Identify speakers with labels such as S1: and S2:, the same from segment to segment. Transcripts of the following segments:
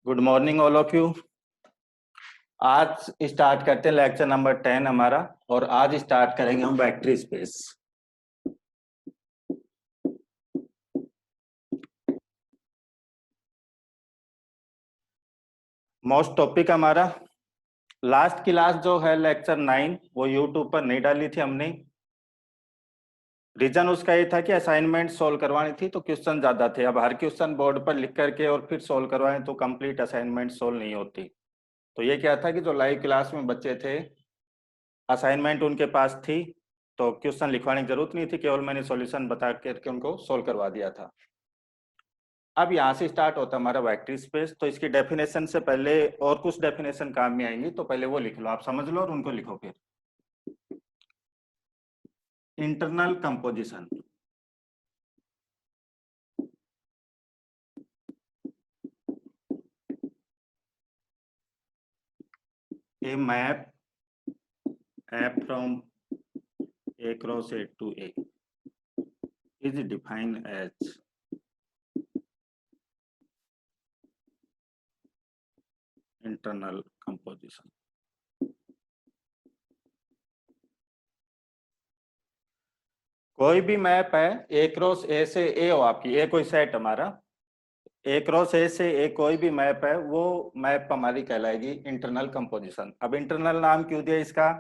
S1: Good morning all of you. आज start करते हैं लेक्चर नंबर 10 हमारा, और आज स्टार्ट करेंगे हम वेक्टर स्पेस। मोस्ट टॉपिक हमारा लास्ट क्लास जो है लेक्चर 9 वो यूट्यूब पर नहीं डाली थी हमने। रीजन उसका ये था कि असाइनमेंट सोल्व करवानी थी तो क्वेश्चन ज्यादा थे। अब हर क्वेश्चन बोर्ड पर लिख करके और फिर सोल्व करवाएं तो कंप्लीट असाइनमेंट सोल्व नहीं होती। तो ये क्या था कि जो लाइव क्लास में बच्चे थे असाइनमेंट उनके पास थी तो क्वेश्चन लिखवाने की जरूरत नहीं थी, केवल मैंने सॉल्यूशन बता करके उनको सोल्व करवा दिया था। अब यहाँ से स्टार्ट होता है हमारा वेक्टर स्पेस। तो इसकी डेफिनेशन से पहले और कुछ डेफिनेशन काम में आएंगी, तो पहले वो लिख लो, आप समझ लो और उनको लिखो। फिर internal composition, A map F from A cross A to A is defined as internal composition. कोई भी मैप है A क्रॉस A से A हो, आपकी A कोई सेट हमारा A क्रॉस A से A कोई भी मैप है, वो मैप हमारी कहलाएगी इंटरनल कंपोजिशन। अब इंटरनल नाम क्यों दिया इसका?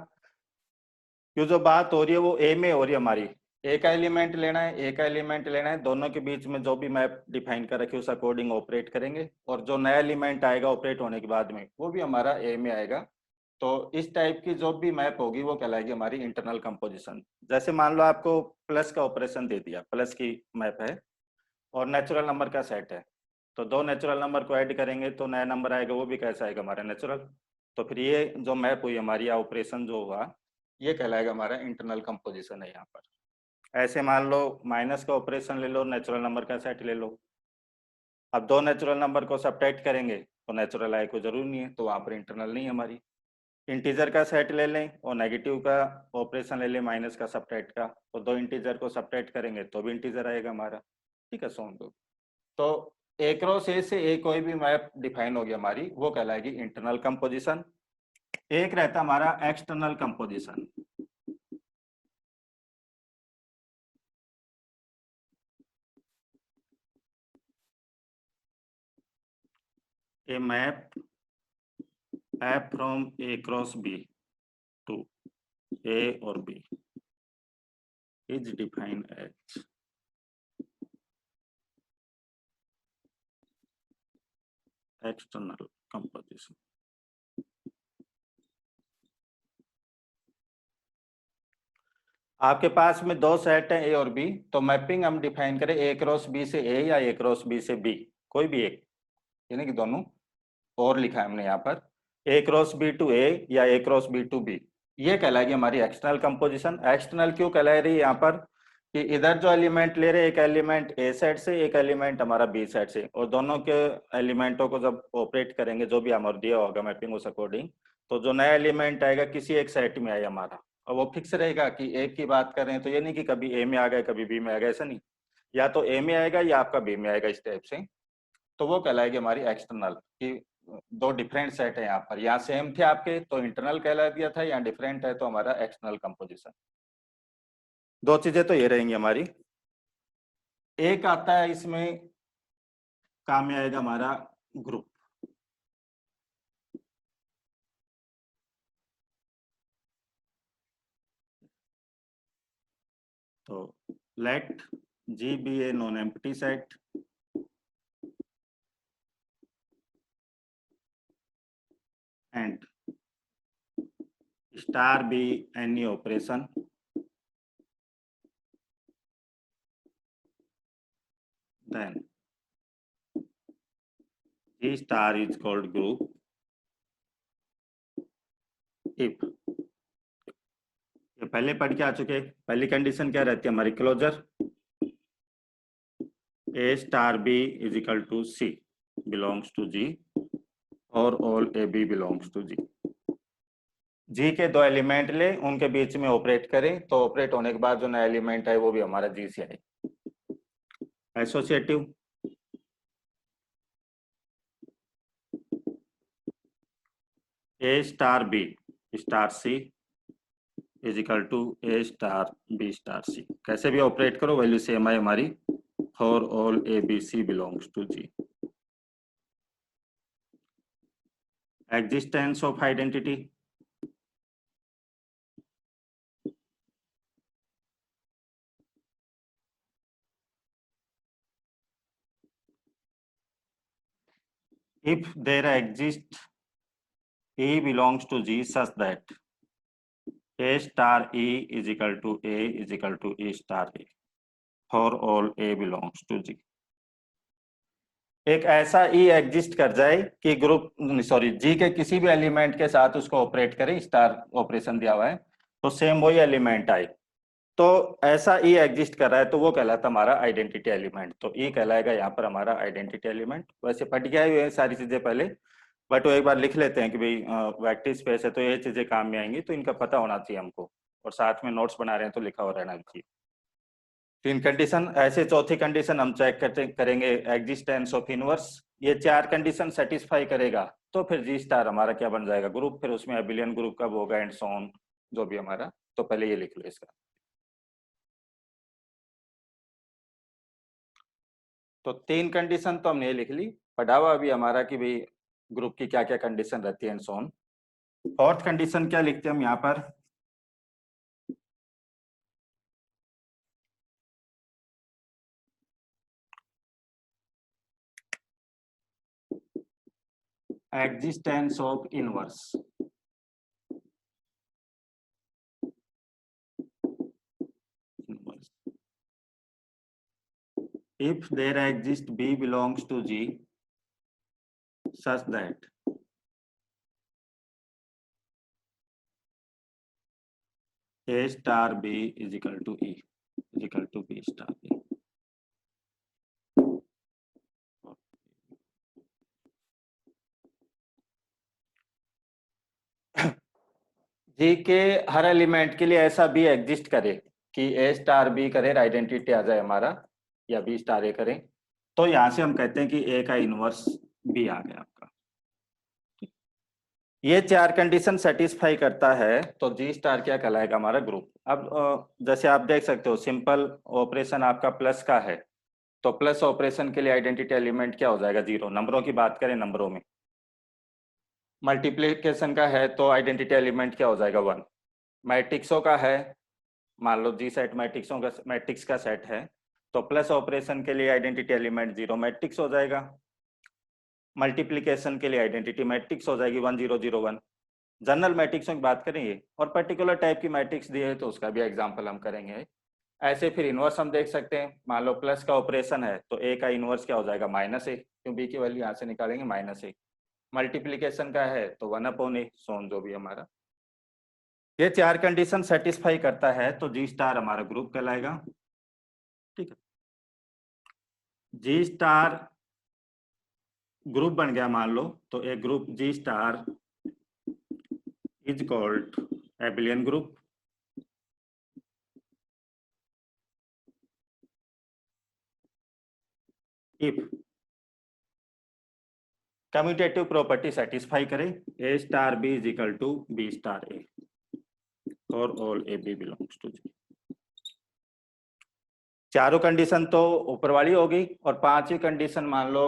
S1: क्यों जो बात हो रही है वो ए में हो रही है हमारी। ए का एलिमेंट लेना है, ए का एलिमेंट लेना है, दोनों के बीच में जो भी मैप डिफाइन कर रखे उस अकॉर्डिंग ऑपरेट करेंगे, और जो नया एलिमेंट आएगा ऑपरेट होने के बाद में वो भी हमारा ए में आएगा। तो इस टाइप की जो भी मैप होगी वो कहलाएगी हमारी इंटरनल कंपोजिशन। जैसे मान लो आपको प्लस का ऑपरेशन दे दिया, प्लस की मैप है और नेचुरल नंबर का सेट है, तो दो नेचुरल नंबर को ऐड करेंगे तो नया नंबर आएगा, वो भी कैसा आएगा हमारा नेचुरल। तो फिर ये जो मैप हुई हमारी ऑपरेशन जो हुआ ये कहलाएगा हमारा इंटरनल कंपोजिशन है यहाँ पर। ऐसे मान लो माइनस का ऑपरेशन ले लो, नेचुरल नंबर का सेट ले लो। अब दो नेचुरल नंबर को सब्ट्रैक्ट करेंगे तो नेचुरल आए कोई जरूरी नहीं है, तो वहां पर इंटरनल नहीं है हमारी। इंटीजर का सेट ले लें और नेगेटिव का ऑपरेशन ले लें माइनस का सब्ट्रैक्ट का, तो दो इंटीजर को सब्ट्रैक्ट करेंगे तो भी इंटीजर आएगा हमारा। ठीक है, सोन दो। तो ए क्रॉस ए से ए कोई भी मैप डिफाइन होगी हमारी, वो कहलाएगी इंटरनल कंपोजिशन। एक रहता हमारा external composition. A map F from A cross B to A or B is defined as external composition. आपके पास में दो सेट है ए और बी, तो मैपिंग हम डिफाइन करें ए क्रॉस बी से ए या ए क्रॉस बी से बी, कोई भी एक, यानी कि दोनों, और लिखा है हमने यहाँ पर ए क्रॉस बी टू ए या ए क्रॉस बी टू बी, ये कहलाएगी हमारी एक्सटर्नल कंपोजिशन। एक्सटर्नल क्यों कहला रही है यहाँ पर कि इधर जो एलिमेंट ले रहे, एक एलिमेंट ए सेट से, एक एलिमेंट हमारा बी सेट से, और दोनों के एलिमेंटों को जब ऑपरेट करेंगे जो भी हमारा दिया होगा मैपिंग उस अकॉर्डिंग, तो जो नया एलिमेंट आएगा किसी एक सेट में आए हमारा, और वो फिक्स रहेगा कि एक की बात कर रहे हैं तो ये नहीं कि कभी ए में आ गया कभी बी में आ गया, ऐसा नहीं, या तो ए में आएगा या आपका बी में आएगा, इस टाइप से। तो वो कहलाएगी हमारी एक्सटर्नल, कि दो डिफरेंट सेट है यहाँ पर, यहाँ सेम थे आपके तो इंटरनल कहला दिया था, यहाँ डिफरेंट है तो हमारा एक्सटर्नल कंपोजिशन। दो चीजें तो ये रहेंगी हमारी। एक आता है इसमें काम में आएगा हमारा ग्रुप। तो late G be a non-empty set and star be any operation then G star is called group if, ये पहले पढ़ के आ चुके। पहली कंडीशन क्या रहती है हमारी, closure A star B is equal to C belongs to G और all AB belongs to G। G के दो एलिमेंट ले, उनके बीच में ऑपरेट करें तो ऑपरेट होने के बाद जो नया एलिमेंट है वो भी हमारा G से आए। Associative A star B star C is equal to A star B star C. कैसे भी ऑपरेट करो वैल्यू सेम है हमारी, for all A B C belongs to G. Existence of identity, if there exists E belongs to G such that A star E is equal to A is equal to E star A for all A belongs to G। एक ऐसा E exist कर जाए कि group sorry G के किसी भी element के साथ उसको ऑपरेट करे, स्टार ऑपरेशन दिया हुआ है तो सेम वही एलिमेंट आए, तो ऐसा E एग्जिस्ट कर रहा है तो वो कहलाता हमारा आइडेंटिटी एलिमेंट। तो E कहलाएगा यहाँ पर हमारा आइडेंटिटी एलिमेंट। वैसे पढ़ गया है सारी चीजें पहले, बट वो एक बार लिख लेते हैं कि भाई वेक्टर स्पेस है तो ये चीजें काम में आएंगी, तो इनका पता होना चाहिए हमको, और साथ में नोट्स बना रहे हैं तो लिखा हुआ रहना चाहिए। तीन कंडीशन, ऐसे चौथी कंडीशन हम चेक करेंगे एग्जिस्टेंस ऑफ इनवर्स। ये चार कंडीशन सेटिस्फाई करेगा तो फिर जी स्टार हमारा क्या बन जाएगा, ग्रुप, फिर उसमें एबिलियन ग्रुप कब होगा एंड सो ऑन, जो भी हमारा। तो पहले ये लिख लो इसका। तो तीन कंडीशन तो हमने ये लिख ली, पढ़ा हुआ अभी हमारा कि भाई ग्रुप की क्या क्या कंडीशन रहती है and so on. Fourth condition क्या लिखते हैं हम यहाँ पर, existence of inverse। If there exists B belongs to G such that A star B is equal to E is equal to B star E। जी के हर element के लिए ऐसा बी एग्जिस्ट करे कि ए स्टार बी करे, आइडेंटिटी आ जाए हमारा, या बी स्टार ए करे, तो यहां से हम कहते हैं कि ए का इनवर्स बी आ गया आपका। ये चार कंडीशन सेटिस्फाई करता है तो जी स्टार क्या कहलाएगा हमारा ग्रुप। अब जैसे आप देख सकते हो सिंपल ऑपरेशन आपका प्लस का है, तो प्लस ऑपरेशन के लिए आइडेंटिटी एलिमेंट क्या हो जाएगा, जीरो। नंबरों की बात करें नंबरों में, मल्टीप्लिकेशन का है तो आइडेंटिटी एलिमेंट क्या हो जाएगा, वन। मैट्रिक्सों का है, मान लो जी सेट मैट्रिक्सों का मैट्रिक्स का सेट है, तो प्लस ऑपरेशन के लिए आइडेंटिटी एलिमेंट जीरो मैट्रिक्स हो जाएगा। मल्टीप्लिकेशन के लिए आइडेंटिटी मैट्रिक्स हो जाएगी 1001। जनरल मैट्रिक्सों की बात करेंगे, और पर्टिकुलर टाइप की मैट्रिक्स दी है तो उसका भी एग्जाम्पल हम करेंगे। ऐसे फिर इनवर्स हम देख सकते हैं, मान लो प्लस का ऑपरेशन है तो ए का इनवर्स क्या हो जाएगा, माइनस ए, क्यों बी की वैल्यू यहाँ से निकालेंगे माइनस ए। मल्टीप्लीकेशन का है तो 1/a, सोन जो भी हमारा। ये चार कंडीशन सेटिस्फाई करता है तो जी स्टार हमारा ग्रुप कहलाएगा। ठीक है, जी स्टार ग्रुप बन गया मान लो, तो एक group G star is called abelian group. If commutative property satisfy करे, A star B is equal to B star A और all A B belongs to G. चारों कंडीशन तो ऊपर वाली होगी, और पांचवी कंडीशन मान लो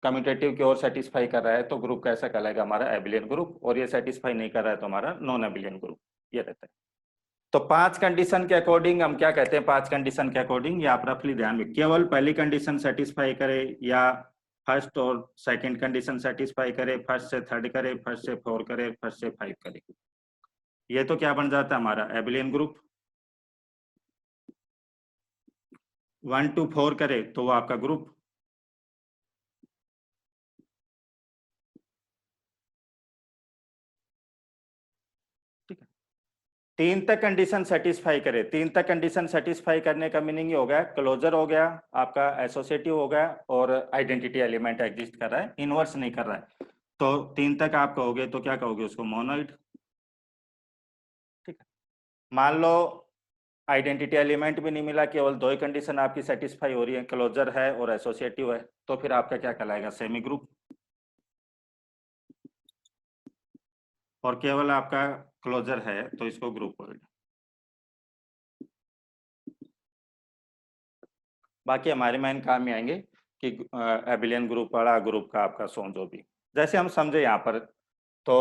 S1: कम्यूटेटिव की ओर सेटिस्फाई कर रहा है तो ग्रुप कैसा कहलाएगा हमारा, एबिलियन ग्रुप। और ये सेटिस्फाई नहीं कर रहा है तो हमारा नॉन एबिलियन ग्रुप, ये रहता है। तो पांच कंडीशन के अकॉर्डिंग हम क्या कहते हैं, पांच कंडीशन के अकॉर्डिंग, या आप रफली ध्यान में केवल पहली कंडीशन सेटिस्फाई करे, या फर्स्ट और सेकंड कंडीशन सेटिस्फाई करे, फर्स्ट से थर्ड करे, फर्स्ट से फोर करे, फर्स्ट से फाइव करे, ये तो क्या बन जाता है हमारा एबिलियन ग्रुप। 1 to 4 करे तो वो आपका ग्रुप। ठीक है, तीन तक कंडीशन सेटिस्फाई करे, तीन तक कंडीशन सेटिस्फाई करने का मीनिंग ये हो गया, क्लोजर हो गया आपका, एसोसिएटिव हो गया, और आइडेंटिटी एलिमेंट एग्जिस्ट कर रहा है, इनवर्स नहीं कर रहा है। तो तीन तक आप कहोगे तो क्या कहोगे उसको, मोनोइड। ठीक है, मान लो आइडेंटिटी एलिमेंट भी नहीं मिला, केवल दो ही कंडीशन आपकी सेटिस्फाई हो रही है, क्लोजर है और एसोसिएटिव है, तो फिर आपका क्या कहलाएगा, सेमी ग्रुप। और केवल आपका क्लोजर है तो इसको ग्रुपोइड। बाकी हमारे मेन काम में आएंगे कि एबिलियन ग्रुप बड़ा ग्रुप का आपका सोन जो भी जैसे हम समझे यहाँ पर। तो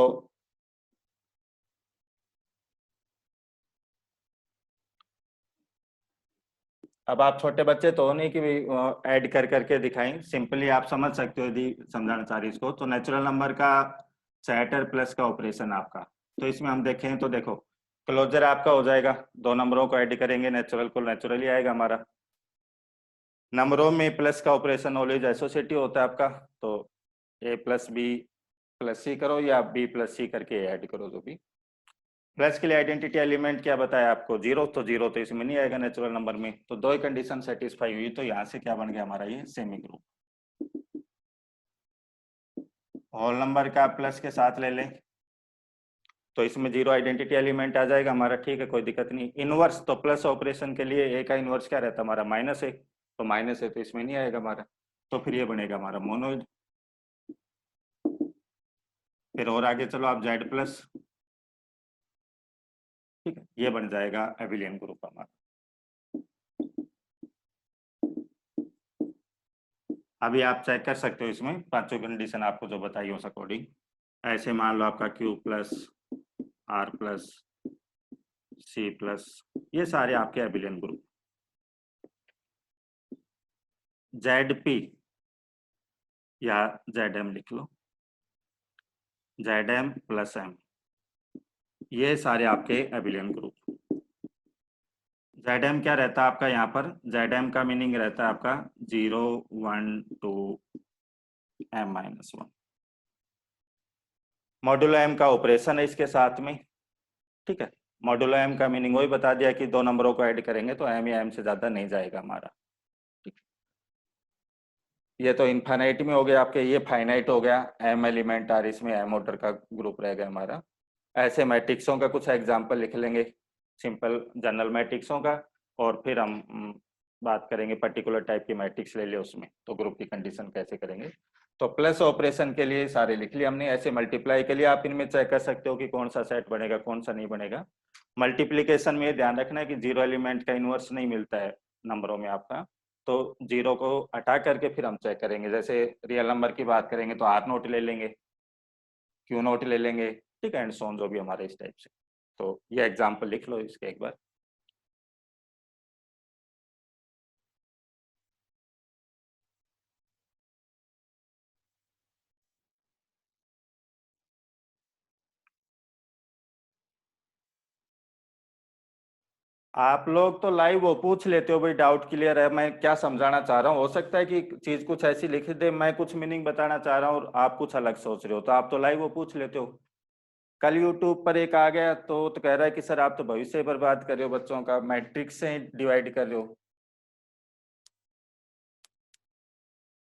S1: अब आप छोटे बच्चे तो हो नहीं कि ऐड कर करके दिखाएं, सिंपली आप समझ सकते हो यदि समझाना चाह रही इसको। तो नेचुरल नंबर का सेट और प्लस का ऑपरेशन आपका, तो इसमें हम देखें तो देखो क्लोजर आपका हो जाएगा, दो नंबरों को ऐड करेंगे, नेचुरल को नेचुरल ही आएगा हमारा। नंबरों में प्लस का ऑपरेशन ऑलवेज एसोसिएटिव होता है आपका, तो ए प्लस बी प्लस सी करो या बी प्लस सी करके ऐड करो जो भी। प्लस के लिए आइडेंटिटी एलिमेंट क्या बताया आपको, जीरो, तो जीरो तो इसमें नहीं आएगा नेचुरल नंबर में, तो दो ही कंडीशन सेटिस्फाई हुई, तो यहाँ से क्या बन गया हमारा ये सेमी ग्रुप। होल नंबर का प्लस के साथ ले लें तो इसमें जीरो आइडेंटिटी एलिमेंट आ जाएगा हमारा, ठीक है कोई दिक्कत नहीं। इनवर्स तो प्लस ऑपरेशन के लिए ए का इनवर्स क्या रहता है हमारा, माइनस है, तो माइनस है तो इसमें नहीं आएगा हमारा, तो फिर ये बनेगा हमारा मोनोइड। फिर और आगे चलो आप जेड प्लस, ठीक है ये बन जाएगा एबिलियन ग्रुप हमारा। अभी आप चेक कर सकते हो इसमें पांचों कंडीशन आपको जो बताई उस अकॉर्डिंग। ऐसे मान लो आपका Q plus R plus C plus, ये सारे आपके एबिलियन ग्रुप। जेड पी या जेड एम लिख लो, जेड एम प्लस एम, ये सारे आपके एबिलियन ग्रुप। जेड एम क्या रहता है आपका यहाँ पर, जेड एम का मीनिंग रहता है आपका 0 1 2 m-1, मॉड्यूलो एम का ऑपरेशन है इसके साथ में, ठीक है। मॉड्यूलो एम का मीनिंग वही बता दिया कि दो नंबरों को ऐड करेंगे तो एम या एम से ज्यादा नहीं जाएगा हमारा, ठीक। ये तो इनफाइनाइट में हो गया आपके, ये फाइनाइट हो गया, एम एलिमेंट आर, इसमें एम ऑर्डर का ग्रुप रह गया हमारा। ऐसे मैट्रिक्सों का कुछ एग्जाम्पल लिख लेंगे, सिंपल जनरल मैट्रिक्सों का, और फिर हम बात करेंगे पर्टिकुलर टाइप की मैट्रिक्स ले ले उसमें तो ग्रुप की कंडीशन कैसे करेंगे। तो प्लस ऑपरेशन के लिए सारे लिख लिया हमने, ऐसे मल्टीप्लाई के लिए आप इनमें चेक कर सकते हो कि कौन सा सेट बनेगा कौन सा नहीं बनेगा। मल्टीप्लीकेशन में ध्यान रखना है कि जीरो एलिमेंट का इनवर्स नहीं मिलता है नंबरों में आपका, तो जीरो को हटा करके फिर हम चेक करेंगे। जैसे रियल नंबर की बात करेंगे तो आर नोट ले लेंगे, क्यू नोट ले लेंगे, ठीक है, एंड सोन जो भी हमारे इस टाइप से। तो ये एग्जाम्पल लिख लो इसके एक बार। आप लोग तो लाइव वो पूछ लेते हो भाई डाउट क्लियर है, मैं क्या समझाना चाह रहा हूँ, हो सकता है कि चीज कुछ ऐसी लिख दे, मैं कुछ मीनिंग बताना चाह रहा हूँ और आप कुछ अलग सोच रहे हो, तो आप तो लाइव वो पूछ लेते हो। कल यूट्यूब पर एक आ गया तो कह रहा है कि सर आप तो भविष्य बर्बाद कर रहे हो बच्चों का, मैट्रिक्स से डिवाइड कर रहे हो।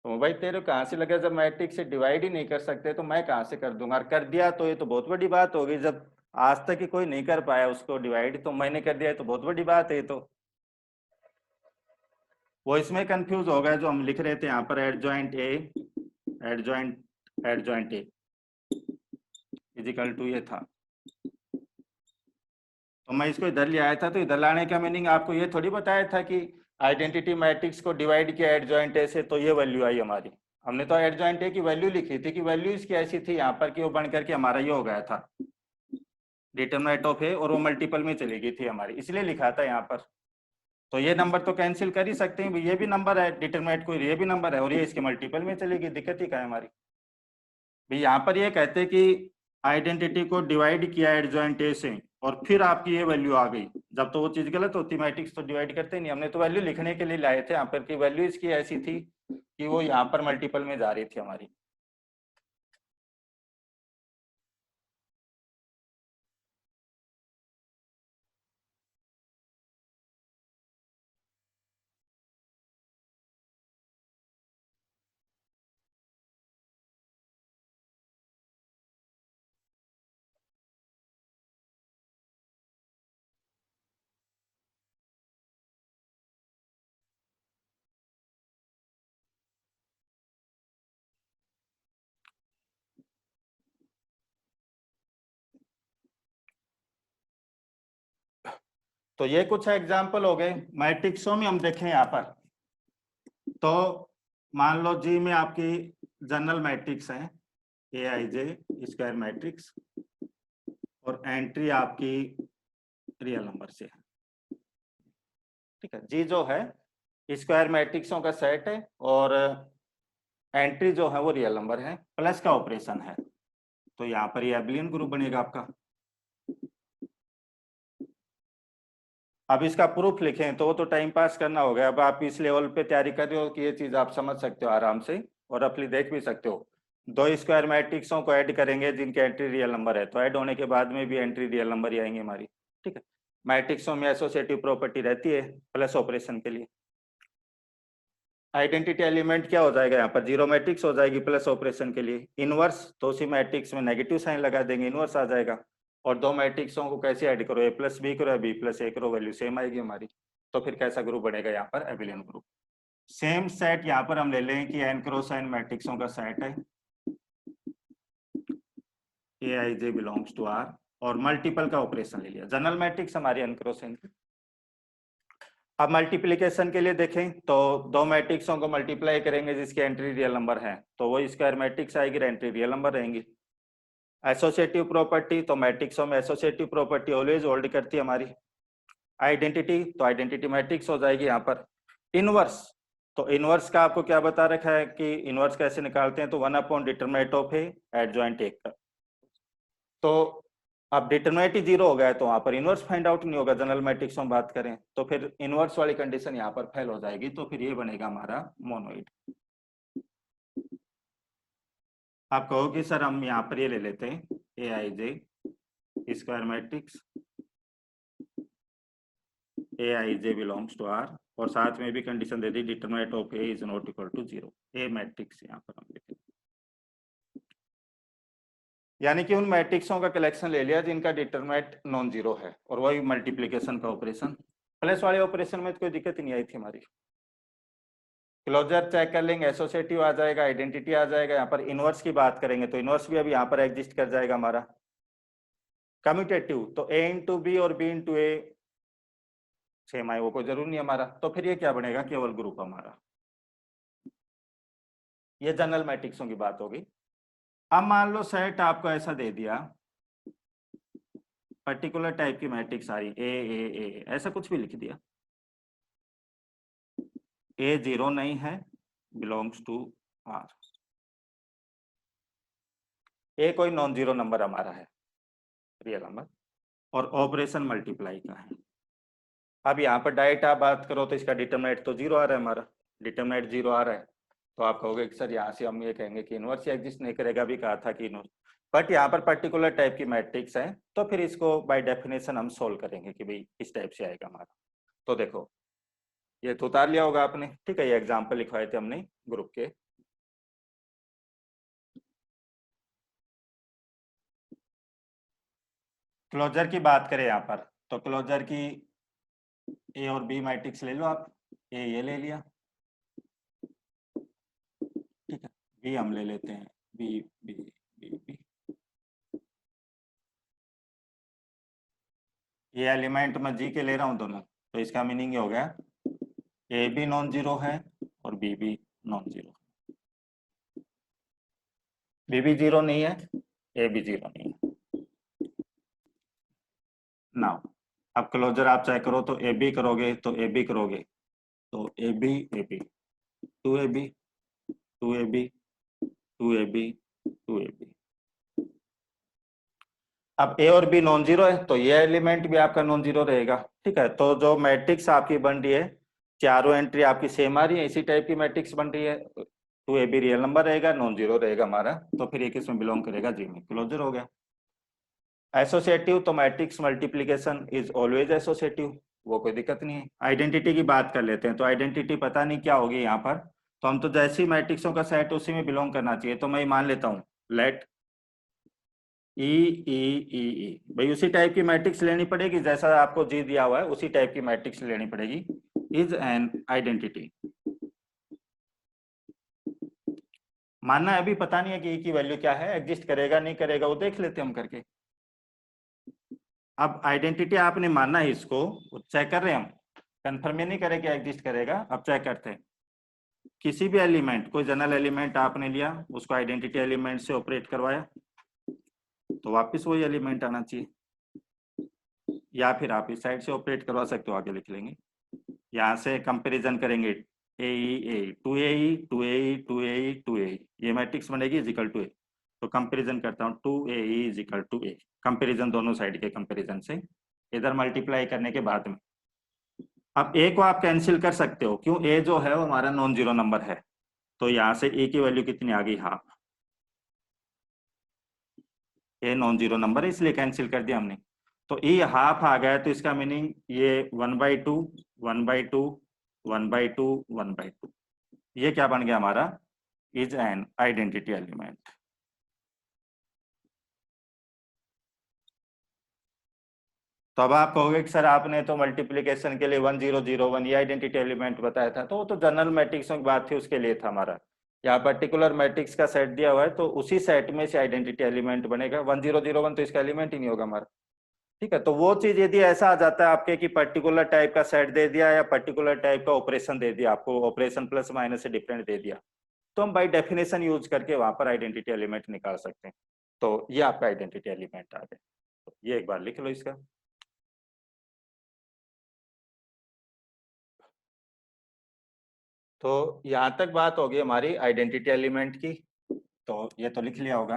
S1: तो भाई तेरे को कहाँ से लगा, जब मैट्रिक्स से डिवाइड ही नहीं कर सकते तो मैं कहाँ से कर दूंगा, और कर दिया तो ये तो बहुत बड़ी बात होगी। जब आज तक ही कोई नहीं कर पाया उसको डिवाइड, तो मैंने कर दिया, ये तो बहुत बड़ी बात है ये तो। वो इसमें कंफ्यूज हो गया जो हम लिख रहे थे यहाँ पर, adjoint A, adjoint adjoint A is equal to ये था, तो मैं इसको इधर ले आया था। तो इधर लाने का मीनिंग आपको ये थोड़ी बताया था कि आइडेंटिटी मैट्रिक्स को डिवाइड किया एडजॉइंट ए से तो ये वैल्यू आई हमारी। हमने तो एडजॉइंट ए की वैल्यू लिखी थी कि वैल्यू इसकी ऐसी थी यहाँ पर कि वो बन करके हमारा ये हो गया था डिटरमिनेंट ऑफ ए, और वो मल्टीपल में चली गई थी हमारी, इसलिए लिखा था यहाँ पर। तो ये नंबर तो कैंसिल कर ही सकते हैं, ये भी नंबर है डिटरमिनेंट को, ये भी नंबर है, और ये इसके मल्टीपल में चलेगी, दिक्कत ही क्या है हमारी। भाई यहाँ पर ये कहते हैं कि आइडेंटिटी को डिवाइड किया एडजॉइंट ए से और फिर आपकी ये वैल्यू आ गई, जब तो वो चीज गलत होती, मैट्रिक्स तो डिवाइड करते नहीं, हमने तो वैल्यू लिखने के लिए लाए थे यहाँ पर कि वैल्यू इसकी ऐसी थी कि वो यहाँ पर मल्टीपल में जा रही थी हमारी। तो ये कुछ एग्जाम्पल हो गए। मैट्रिक्सों में हम देखें यहाँ पर, तो मान लो जी में आपकी जनरल मैट्रिक्स है ए आई जे स्क्वायर मैट्रिक्स, और एंट्री आपकी रियल नंबर से है। ठीक है, जी जो है स्क्वायर मैट्रिक्सों का सेट है और एंट्री जो है वो रियल नंबर है, प्लस का ऑपरेशन है, तो यहाँ पर ये एबिलियन ग्रुप बनेगा आपका। अब इसका प्रूफ लिखें तो वो तो टाइम पास करना हो गया। अब आप इस लेवल पे तैयारी कर रहे हो कि ये चीज आप समझ सकते हो आराम से और अपनी देख भी सकते हो। दो स्क्वायर मैट्रिक्सों को ऐड करेंगे जिनके एंट्री रियल नंबर है, तो ऐड होने के बाद में भी एंट्री रियल नंबर ही आएंगे हमारी। ठीक है, मैट्रिक्सों में एसोसिएटिव प्रॉपर्टी रहती है प्लस ऑपरेशन के लिए। आइडेंटिटी एलिमेंट क्या हो जाएगा यहाँ पर, जीरो मैट्रिक्स हो जाएगी प्लस ऑपरेशन के लिए। इनवर्स तो उसी मैट्रिक्स में नेगेटिव साइन लगा देंगे, इनवर्स आ जाएगा। और दो मैट्रिक्सों को कैसे ऐड करो, ए प्लस बी करो, बी प्लस ए करो, वैल्यू सेम आएगी हमारी। तो फिर कैसा ग्रुप बनेगा यहाँ पर, एबिलियन ग्रुप। सेम सेट यहाँ पर हम ले लें कि एन क्रॉस एन मैट्रिक्सों का सेट है, ए I J belongs to R, और मल्टीपल का ऑपरेशन ले लिया। जनरल मैट्रिक्स हमारी एन क्रॉस एन की। अब मल्टीप्लिकेशन के लिए देखें तो दो मैट्रिक्सों को मल्टीप्लाई करेंगे जिसकी एंट्री रियल नंबर है, तो वो स्क्वायर मैट्रिक्स आएगी, एंट्री रियल नंबर रहेंगी। एसोसिएटिव प्रॉपर्टी, तो मैट्रिक्सों में एसोसिएटिव प्रॉपर्टी ऑलवेज होल्ड करती है हमारी। आइडेंटिटी, तो आइडेंटिटी मैट्रिक्स हो जाएगी यहाँ पर। इनवर्स, तो इनवर्स का आपको क्या बता रखा है कि इनवर्स कैसे निकालते हैं, तो 1 determinant of A adjoint A का। तो अब डिटरमिनेंट ही जीरो हो गया है तो वहां पर इनवर्स फाइंड आउट नहीं होगा। जनरल मैट्रिक्स में बात करें तो फिर इनवर्स वाली कंडीशन यहाँ पर फेल हो जाएगी, तो फिर ये बनेगा हमारा मोनोइड। आप कहो कि सर हम यहाँ पर ये ले लेते हैं A I J square matrix, A I J belongs to R, और साथ में भी कंडीशन दे दी determinant of A is not equal to zero. A matrix यहाँ पर हम लिखें, यानी कि उन मैट्रिक्सों का कलेक्शन ले लिया जिनका डिटरमिनेंट नॉन जीरो है, और वही मल्टीप्लिकेशन का ऑपरेशन। प्लस वाले ऑपरेशन में तो कोई दिक्कत ही नहीं आई थी हमारी। क्लोजर चेक कर लेंगे, एसोसिएटिव आ जाएगा, आइडेंटिटी आ जाएगा। यहाँ पर इनवर्स की बात करेंगे तो इनवर्स भी अब यहाँ पर एग्जिस्ट कर जाएगा हमारा। कम्यूटेटिव, तो ए इंटू बी और बी इंटू ए सेम आए, वो कोई जरूर नहीं हमारा। तो फिर ये क्या बनेगा, केवल ग्रुप हमारा। ये जनरल मैट्रिक्सों की बात होगी। अब मान लो सेट आपको ऐसा दे दिया, पर्टिकुलर टाइप की मैट्रिक्स आ रही ए ऐसा कुछ भी लिख दिया, ए जीरो नहीं है, बिलोंग्स टू आर, ए कोई नॉन जीरो नंबर हमारा है, रियल नंबर, और ऑपरेशन मल्टीप्लाई का है। अब यहाँ पर डायरेक्ट आप बात करो तो इसका डिटरमिनेंट तो जीरो आ रहा है हमारा, डिटरमिनेंट जीरो आ रहा है, तो आप कहोगे कि सर यहाँ से हम ये कहेंगे कि इनवर्स एग्जिस्ट नहीं करेगा, भी कहा था कि इनवर्स, बट यहाँ पर पर्टिकुलर टाइप की मैट्रिक्स है तो फिर इसको बाय डेफिनेशन हम सोल्व करेंगे कि भाई इस टाइप से आएगा हमारा। तो देखो ये तो उतार लिया होगा आपने, ठीक है, ये एग्जाम्पल लिखवाए थे हमने ग्रुप के। क्लोजर की बात करें यहाँ पर, तो क्लोजर की ए और बी मैट्रिक्स ले लो आप, ए ये ले लिया, ठीक है, बी हम ले लेते हैं, बी बी बी बी, ये एलिमेंट मैं जी के ले रहा हूँ दोनों, तो इसका मीनिंग ये हो गया ए भी नॉन जीरो है और बी भी नॉन जीरो, बी भी जीरो नहीं है, ए भी जीरो नहीं है। नाउ अब क्लोजर आप चाहे करो तो ए बी करोगे तो ए बी करोगे, तो A B, two A B, two A B, two A B, two A B. अब ए और बी नॉन जीरो है तो ये एलिमेंट भी आपका नॉन जीरो रहेगा, ठीक है। तो जो मैट्रिक्स आपकी बन रही है, चारों एंट्री आपकी सेम आ रही है, इसी टाइप की मैट्रिक्स बन रही है, two A B real number रहेगा, नॉन जीरो रहेगा हमारा, तो फिर ये किसमें बिलोंग करेगा, जी में, क्लोजर हो गया। एसोसिएटिव, तो matrix multiplication is always associative, वो कोई दिक्कत नहीं है। आइडेंटिटी की बात कर लेते हैं, तो आइडेंटिटी पता नहीं क्या होगी यहाँ पर, तो हम तो जैसी मैट्रिक्सों का सेट उसी में बिलोंग करना चाहिए, तो मैं मान लेता हूँ लेट ई ई ई ई, भाई उसी टाइप की मैट्रिक्स लेनी पड़ेगी जैसा आपको जी दिया हुआ है, उसी टाइप की मैट्रिक्स लेनी पड़ेगी। इज एन आइडेंटिटी, मानना है अभी पता नहीं है कि ई की वैल्यू क्या है, एग्जिस्ट करेगा नहीं करेगा वो देख लेते हैं हम करके। अब आइडेंटिटी आपने माना है इसको, चेक कर रहे हैं हम, कंफर्म ये नहीं करे कि एग्जिस्ट करेगा। अब चेक करते हैं, किसी भी एलिमेंट, कोई जनरल एलिमेंट आपने लिया, उसको आइडेंटिटी एलिमेंट से ऑपरेट करवाया, तो वापस वही एलिमेंट आना चाहिए। या फिर आप इस साइड से ऑपरेट करवा सकते हो, आगे लिख लेंगे। यहाँ से कंपैरिजन करेंगे, A A two A two A two A two A, ये मैट्रिक्स बनेगी इजिकल टू ए। तो कंपैरिजन करता हूँ, two A is equal to A, comparison दोनों साइड के कंपैरिजन से, इधर मल्टीप्लाई करने के बाद में। अब ए को आप कैंसिल कर सकते हो, क्यों? ए जो है वो हमारा नॉन जीरो नंबर है, तो यहाँ से ए की वैल्यू कितनी आ गई? Half. A non zero number है इसलिए कैंसिल कर दिया हमने। तो ई हाफ आ गया, तो इसका मीनिंग ये 1/2 1/2 1/2 1/2, ये क्या बन गया हमारा? Is an identity element. तो अब आप कहोगे कि सर आपने तो मल्टीप्लिकेशन के लिए 1001 ये आइडेंटिटी एलिमेंट बताया था, तो वो तो जनरल मैट्रिक्सों की बात थी, उसके लिए था हमारा। यहाँ पर्टिकुलर मैट्रिक्स का सेट दिया हुआ है, तो उसी सेट में से आइडेंटिटी एलिमेंट बनेगा। 1001 तो इसका एलिमेंट ही नहीं होगा हमारा। ठीक है, तो वो चीज यदि ऐसा आ जाता है आपके कि पर्टिकुलर टाइप का सेट दे दिया या पर्टिकुलर टाइप का ऑपरेशन दे दिया, आपको ऑपरेशन प्लस माइनस से डिफरेंट दे दिया, तो हम बाय डेफिनेशन यूज करके वहां पर आइडेंटिटी एलिमेंट निकाल सकते हैं। तो ये आपका आइडेंटिटी एलिमेंट आ गया। तो ये एक बार लिख लो इसका। तो यहाँ तक बात होगी हमारी आइडेंटिटी एलिमेंट की। तो ये तो लिख लिया होगा,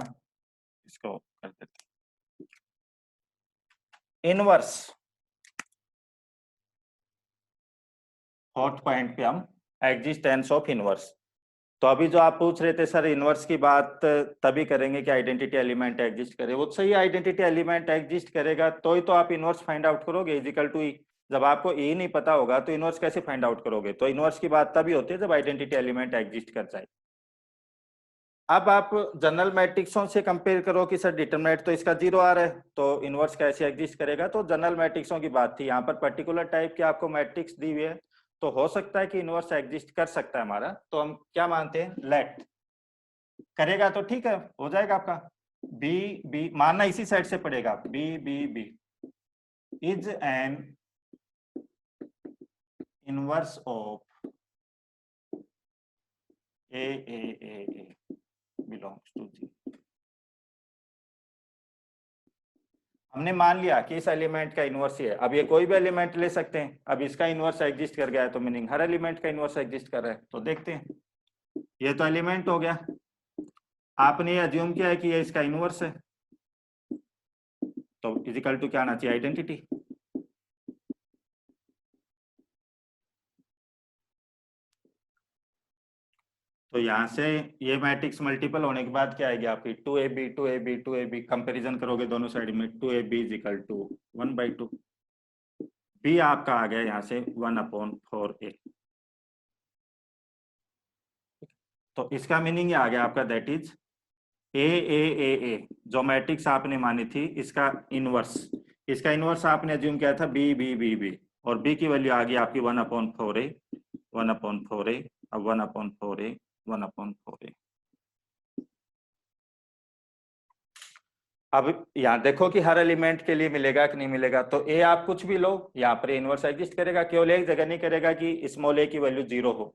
S1: इसको कर देते इनवर्स। फोर्थ पॉइंट पे हम एग्जिस्टेंस ऑफ इनवर्स। तो अभी जो आप पूछ रहे थे सर इनवर्स की बात तभी करेंगे कि आइडेंटिटी एलिमेंट एग्जिस्ट करे, वो सही आइडेंटिटी एलिमेंट एग्जिस्ट करेगा तो ही तो आप इनवर्स फाइंड आउट करोगे, इजिकल टू ई। जब आपको ई नहीं पता होगा तो इनवर्स कैसे फाइंड आउट करोगे? तो इनवर्स की बात तभी होती है जब आइडेंटिटी एलिमेंट एग्जिस्ट कर जाए। अब आप जनरल मैट्रिक्सों से कंपेयर करो कि सर डिटरमिनेंट तो इसका 0 आ रहा है, तो इनवर्स कैसे एग्जिस्ट करेगा? तो जनरल मैट्रिक्सों की बात थी, यहाँ पर पर्टिकुलर टाइप की आपको मैट्रिक्स दी हुई है, तो हो सकता है कि इनवर्स एग्जिस्ट कर सकता है हमारा। तो हम क्या मानते हैं? लेट करेगा तो ठीक है, हो जाएगा आपका। बी बी मानना इसी साइड से पड़ेगा, B B B is an inverse of A belongs to G. हमने मान लिया कि इस एलिमेंट का इनवर्स ही है। अब ये कोई भी एलिमेंट ले सकते हैं, अब इसका इनवर्स एग्जिस्ट कर गया है तो मीनिंग हर एलिमेंट का इनवर्स एग्जिस्ट कर रहा है। तो देखते हैं, ये तो एलिमेंट हो गया, आपने ये अज्यूम किया है कि ये इसका इनवर्स है, तो इजिकल टू क्या आना चाहिए? आइडेंटिटी। तो यहाँ से ये मैट्रिक्स मल्टीपल होने के बाद क्या आएगी आपकी? 2ab 2ab 2ab, कंपेरिजन करोगे दोनों साइड में, 2ab इजिकल टू 1/2। बी आपका आ गया यहाँ से 1/4a। तो इसका मीनिंग ये आ गया आपका, दैट इज ए जो मैट्रिक्स आपने मानी थी इसका इनवर्स, इसका इनवर्स आपने अज्यूम किया था बी, और बी की वैल्यू आ गई आपकी 1/4a 1/4a, अब 1/4a 1/4a। अब यहाँ देखो कि हर एलिमेंट के लिए मिलेगा कि नहीं मिलेगा। तो ए आप कुछ भी लो, यहाँ पर इनवर्स एग्जिस्ट करेगा, केवल एक जगह नहीं करेगा कि स्मॉल ए की वैल्यू 0 हो।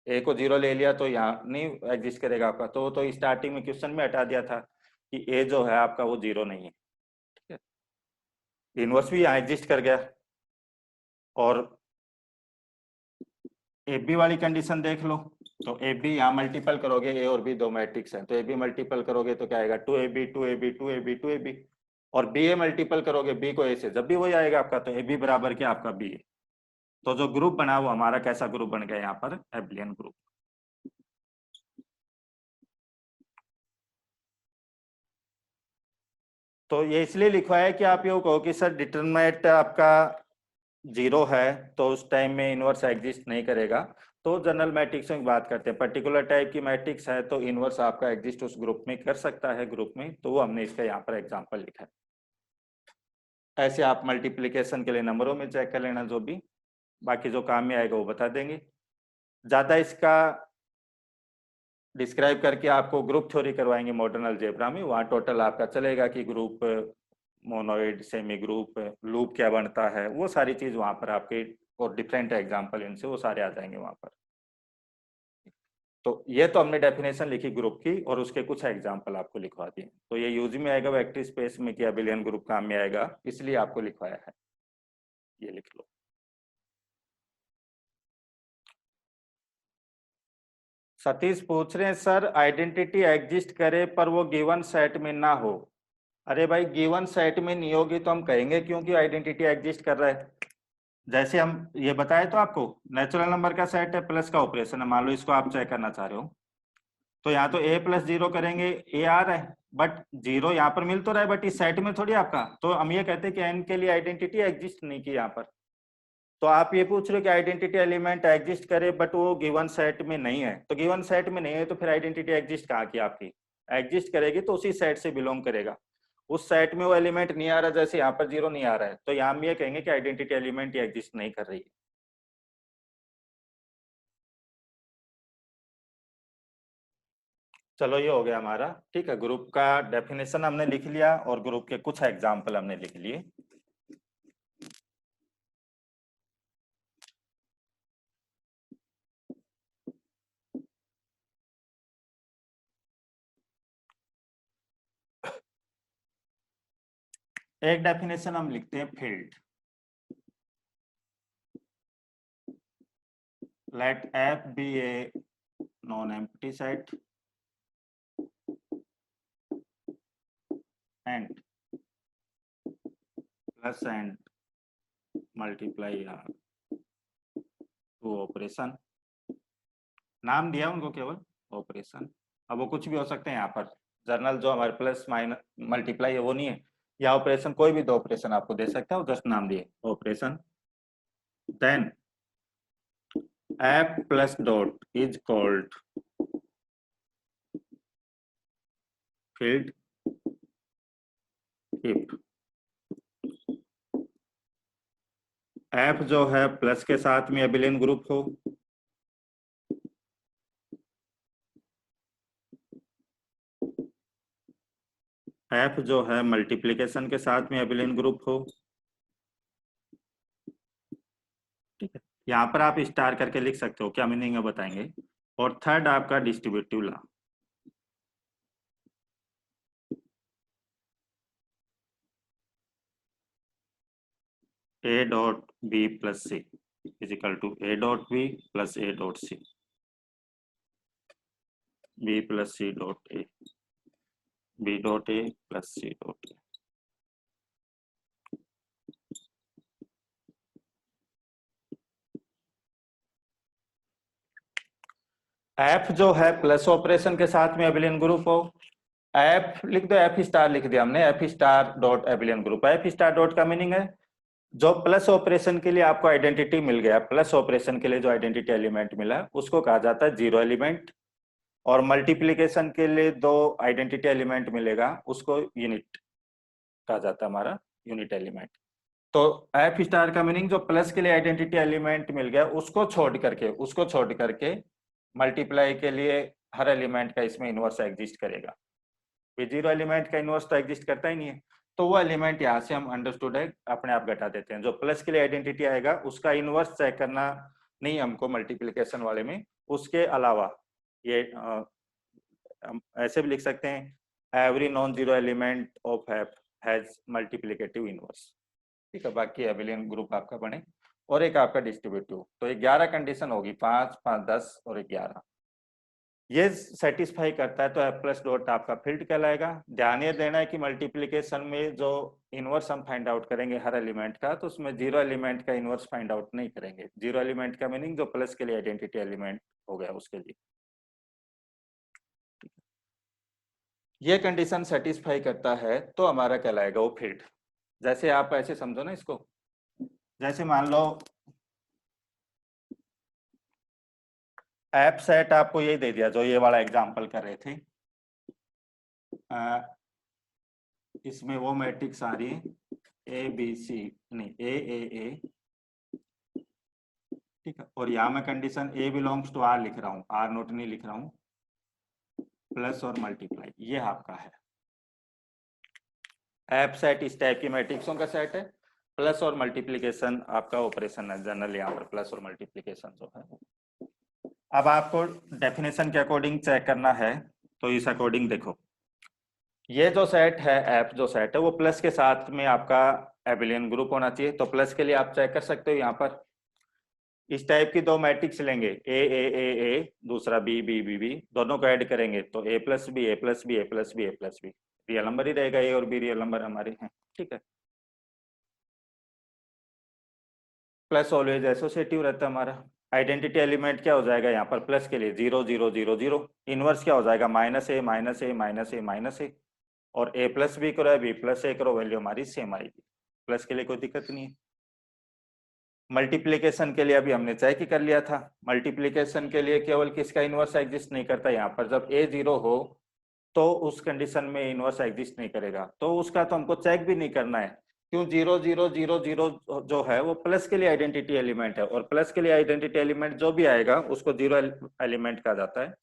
S1: ए को 0 ले लिया तो यहाँ नहीं एग्जिस्ट करेगा आपका। तो स्टार्टिंग में क्वेश्चन में हटा दिया था कि ए जो है आपका वो 0 नहीं है। ठीक है, इनवर्स भी यहाँ एग्जिस्ट कर गया। और ए बी वाली कंडीशन देख लो, तो ए बी यहाँ मल्टीपल करोगे, ए और बी दो मैट्रिक्स हैं, तो ए बी मल्टीपल करोगे तो क्या आएगा? 2ab और बी ए मल्टीपल करोगे बी को ए से, जब भी वही आएगा आपका, तो ए बी बराबर क्या आपका? बी ए। तो जो ग्रुप बना वो हमारा कैसा ग्रुप बन गया यहाँ पर? एबलियन ग्रुप। तो ये इसलिए लिखा है कि आप ये कहो कि सर डिटरमिनेंट आपका 0 है तो उस टाइम में इनवर्स एग्जिस्ट नहीं करेगा। तो जनरल मैट्रिक्सों की बात करते हैं, पर्टिकुलर टाइप की मैट्रिक्स है तो इनवर्स आपका एग्जिस्ट उस ग्रुप में कर सकता है, ग्रुप में। तो वो हमने इसका यहाँ पर एग्जांपल लिखा है। ऐसे आप मल्टीप्लिकेशन के लिए नंबरों में चेक कर लेना, जो भी बाकी जो काम में आएगा वो बता देंगे। ज्यादा इसका डिस्क्राइब करके आपको ग्रुप थ्योरी करवाएंगे मॉडर्न अलजेब्रा में, वहाँ टोटल आपका चलेगा कि group monoid, semi group, loop क्या बनता है, वो सारी चीज वहां पर आपके, और डिफरेंट एग्जांपल इनसे वो सारे आ जाएंगे वहां पर। तो ये तो हमने डेफिनेशन लिखी ग्रुप की, और उसके कुछ एग्जांपल आपको लिखवा दिए। तो ये यूजी में आएगा, वेक्टर स्पेस में कि अबिलियन ग्रुप काम में आएगा, इसलिए आपको लिखवाया है, ये लिख लो। सतीश पूछ रहे हैं सर, आइडेंटिटी एग्जिस्ट करे पर वो गिवन सेट में ना हो। अरे भाई, गिवन सेट में नहीं होगी तो हम कहेंगे क्योंकि आइडेंटिटी एग्जिस्ट कर रहा है। जैसे हम ये बताए तो आपको, नेचुरल नंबर का सेट है, प्लस का ऑपरेशन है, मान लो इसको आप चेक करना चाह रहे हो, तो यहाँ तो ए प्लस जीरो करेंगे, ए आ रहा है, बट जीरो यहाँ पर मिल तो रहा है, बट इस सेट में थोड़ी आपका, तो हम ये कहते हैं कि एन के लिए आइडेंटिटी एग्जिस्ट नहीं की यहाँ पर। तो आप ये पूछ रहे हो कि आइडेंटिटी एलिमेंट एग्जिस्ट करे बट वो गिवन सेट में नहीं है, तो गिवन सेट में नहीं है तो फिर आइडेंटिटी एग्जिस्ट कहाँ की आपकी, एग्जिस्ट करेगी तो उसी सेट से बिलोंग करेगा। उस सेट में वो एलिमेंट नहीं आ रहा, जैसे यहाँ पर जीरो नहीं आ रहा है, तो यहाँ हम ये कहेंगे कि आइडेंटिटी एलिमेंट एग्जिस्ट नहीं कर रही है। चलो ये हो गया हमारा, ठीक है, ग्रुप का डेफिनेशन हमने लिख लिया और ग्रुप के कुछ एग्जाम्पल हमने लिख लिए। एक डेफिनेशन हम लिखते हैं field. Let F be a non empty set and plus and multiply two operation. नाम दिया उनको केवल ऑपरेशन, अब वो कुछ भी हो सकते हैं यहाँ पर, जर्नल जो हमारे प्लस माइनस मल्टीप्लाई है वो नहीं है, या ऑपरेशन कोई भी दो ऑपरेशन आपको दे सकता है, जस्ट नाम दिए operation. Then F plus dot is called field if F जो है प्लस के साथ में एबिलियन ग्रुप हो, एफ जो है मल्टीप्लिकेशन के साथ में एबिलियन ग्रुप हो, ठीक है, यहाँ पर आप स्टार करके लिख सकते हो, क्या मीनिंग है बताएंगे। और थर्ड आपका distributive law, A dot B plus C is equal to A dot B plus A dot C, B plus C dot A, B dot A plus C dot A. F जो है plus operation के साथ में abelian group हो, F लिख दो, F star लिख दिया हमने, F star dot abelian group. F star dot का मीनिंग है जो प्लस ऑपरेशन के लिए आपको आइडेंटिटी मिल गया, प्लस ऑपरेशन के लिए जो आइडेंटिटी एलिमेंट मिला उसको कहा जाता है जीरो एलिमेंट, और मल्टीप्लिकेशन के लिए दो आइडेंटिटी एलिमेंट मिलेगा उसको यूनिट कहा जाता है, हमारा यूनिट एलिमेंट। तो एफ स्टार का मीनिंग जो प्लस के लिए आइडेंटिटी एलिमेंट मिल गया उसको छोड़ करके मल्टीप्लाई के लिए हर एलिमेंट का इसमें इनवर्स एग्जिस्ट करेगा। जीरो एलिमेंट का इनवर्स तो एग्जिस्ट करता ही नहीं है, तो वो एलिमेंट यहाँ से हम अंडरस्टूड है अपने आप घटा देते हैं। जो प्लस के लिए आइडेंटिटी आएगा उसका इनवर्स चेक करना नहीं हमको मल्टीप्लिकेशन वाले में, उसके अलावा ये हम ऐसे भी लिख सकते हैं, every non zero element of F has multiplicative inverse, ठीक है। बाकी एबिलियन ग्रुप आपका बने, और एक आपका डिस्ट्रीब्यूटिव, तो ये 11 कंडीशन होगी, 5, 5, 10 और 11, ये सेटिस्फाई करता है तो एफ प्लस डॉट आपका फील्ड कहलाएगा। ध्यान ये देना है कि मल्टीप्लिकेशन में जो इनवर्स हम फाइंड आउट करेंगे हर एलिमेंट का, तो उसमें जीरो एलिमेंट का इनवर्स फाइंड आउट नहीं करेंगे। जीरो एलिमेंट का मीनिंग जो प्लस के लिए आइडेंटिटी एलिमेंट हो गया उसके लिए। ये कंडीशन सेटिस्फाई करता है तो हमारा कहलाएगा वो फील्ड। जैसे आप ऐसे समझो ना इसको, जैसे मान लो एप सेट आपको ये दे दिया जो ये वाला एग्जांपल कर रहे थे, इसमें वो मैट्रिक्स आ रही है ए बी सी, नहीं ए, ठीक है, और यहाँ मैं condition A belongs to R लिख रहा हूँ, आर नोट नहीं लिख रहा हूँ, प्लस और मल्टीप्लाई, ये आपका है एप सेट इस टाइप की मैट्रिक्सों का सेट है, प्लस और मल्टीप्लीकेशन आपका ऑपरेशन है जनरल, यहाँ पर प्लस और मल्टीप्लीकेशन जो है। अब आपको डेफिनेशन के अकॉर्डिंग चेक करना है, तो इस अकॉर्डिंग देखो, ये जो सेट है एप जो सेट है वो प्लस के साथ में आपका एबिलियन ग्रुप होना चाहिए। तो प्लस के लिए आप चेक कर सकते हो, यहाँ पर इस टाइप की दो मैट्रिक्स लेंगे, ए, दूसरा बी बी बी बी, दोनों को ऐड करेंगे तो ए प्लस बी ए प्लस बी ए प्लस बी ए प्लस बी, रियल नंबर ही रहेगा, ए और बी रियल नंबर हमारे हैं, ठीक है। प्लस ऑलवेज एसोसिएटिव रहता है हमारा। आइडेंटिटी एलिमेंट क्या हो जाएगा यहाँ पर प्लस के लिए 0 0 0 0, इनवर्स क्या हो जाएगा माइनस ए माइनस ए माइनस ए माइनस ए, और ए प्लस बी करो बी प्लस ए करो, वैल्यू हमारी सेम आएगी, प्लस के लिए कोई दिक्कत नहीं है। मल्टीप्लीकेशन के लिए अभी हमने चेक ही कर लिया था, मल्टीप्लीकेशन के लिए केवल किसका इनवर्स एग्जिस्ट नहीं करता, यहाँ पर जब ए 0 हो तो उस कंडीशन में इनवर्स एग्जिस्ट नहीं करेगा, तो उसका तो हमको चेक भी नहीं करना है, क्यों 0 0 0 0 जो है वो प्लस के लिए आइडेंटिटी एलिमेंट है, और प्लस के लिए आइडेंटिटी एलिमेंट जो भी आएगा उसको 0 एलिमेंट कहा जाता है,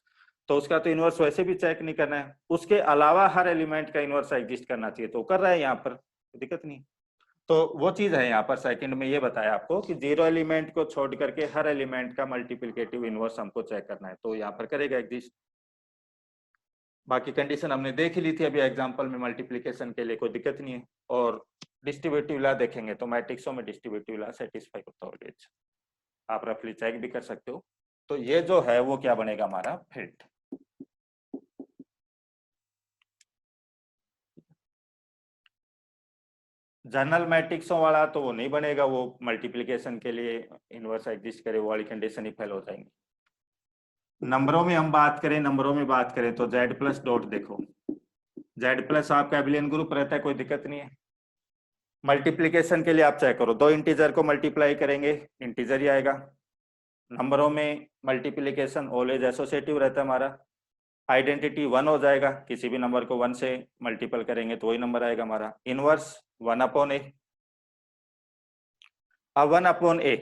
S1: तो उसका तो इनवर्स वैसे भी चेक नहीं करना है, उसके अलावा हर एलिमेंट का इनवर्स एग्जिस्ट करना चाहिए, तो कर रहा है यहाँ पर, दिक्कत नहीं। तो वो चीज है यहाँ पर सेकंड में ये बताया आपको कि 0 एलिमेंट को छोड़ करके हर एलिमेंट का मल्टीप्लिकेटिव इनवर्स हमको चेक करना है, तो यहाँ पर करेगा एग्जिस्ट। बाकी कंडीशन हमने देख ही ली थी अभी एग्जांपल में, मल्टीप्लिकेशन के लिए कोई दिक्कत नहीं है। और डिस्ट्रीब्यूटिव लॉ देखेंगे तो मैट्रिक्सों में डिस्ट्रीब्यूटिव लॉ सेटिस्फाई होता है, आप रफली चेक भी कर सकते हो। तो ये जो है वो क्या बनेगा हमारा फिट। जनरल मैट्रिक्सों वाला तो वो नहीं बनेगा, वो मल्टीप्लिकेशन के लिए इनवर्स एग्जिस्ट करे वो वाली कंडीशन ही फेल हो जाएंगी। नंबरों में हम बात करें, नंबरों में बात करें तो जेड प्लस डॉट देखो, जेड प्लस आपका एबिलियन ग्रुप रहता है, कोई दिक्कत नहीं है। मल्टीप्लिकेशन के लिए आप चेक करो, दो इंटीजर को मल्टीप्लाई करेंगे इंटीजर ही आएगा। नंबरों में मल्टीप्लिकेशन ऑलवेज एसोसिएटिव रहता है हमारा। आइडेंटिटी 1 हो जाएगा, किसी भी नंबर को 1 से मल्टीपल करेंगे तो वही नंबर आएगा हमारा। इनवर्स 1/a, अब 1/a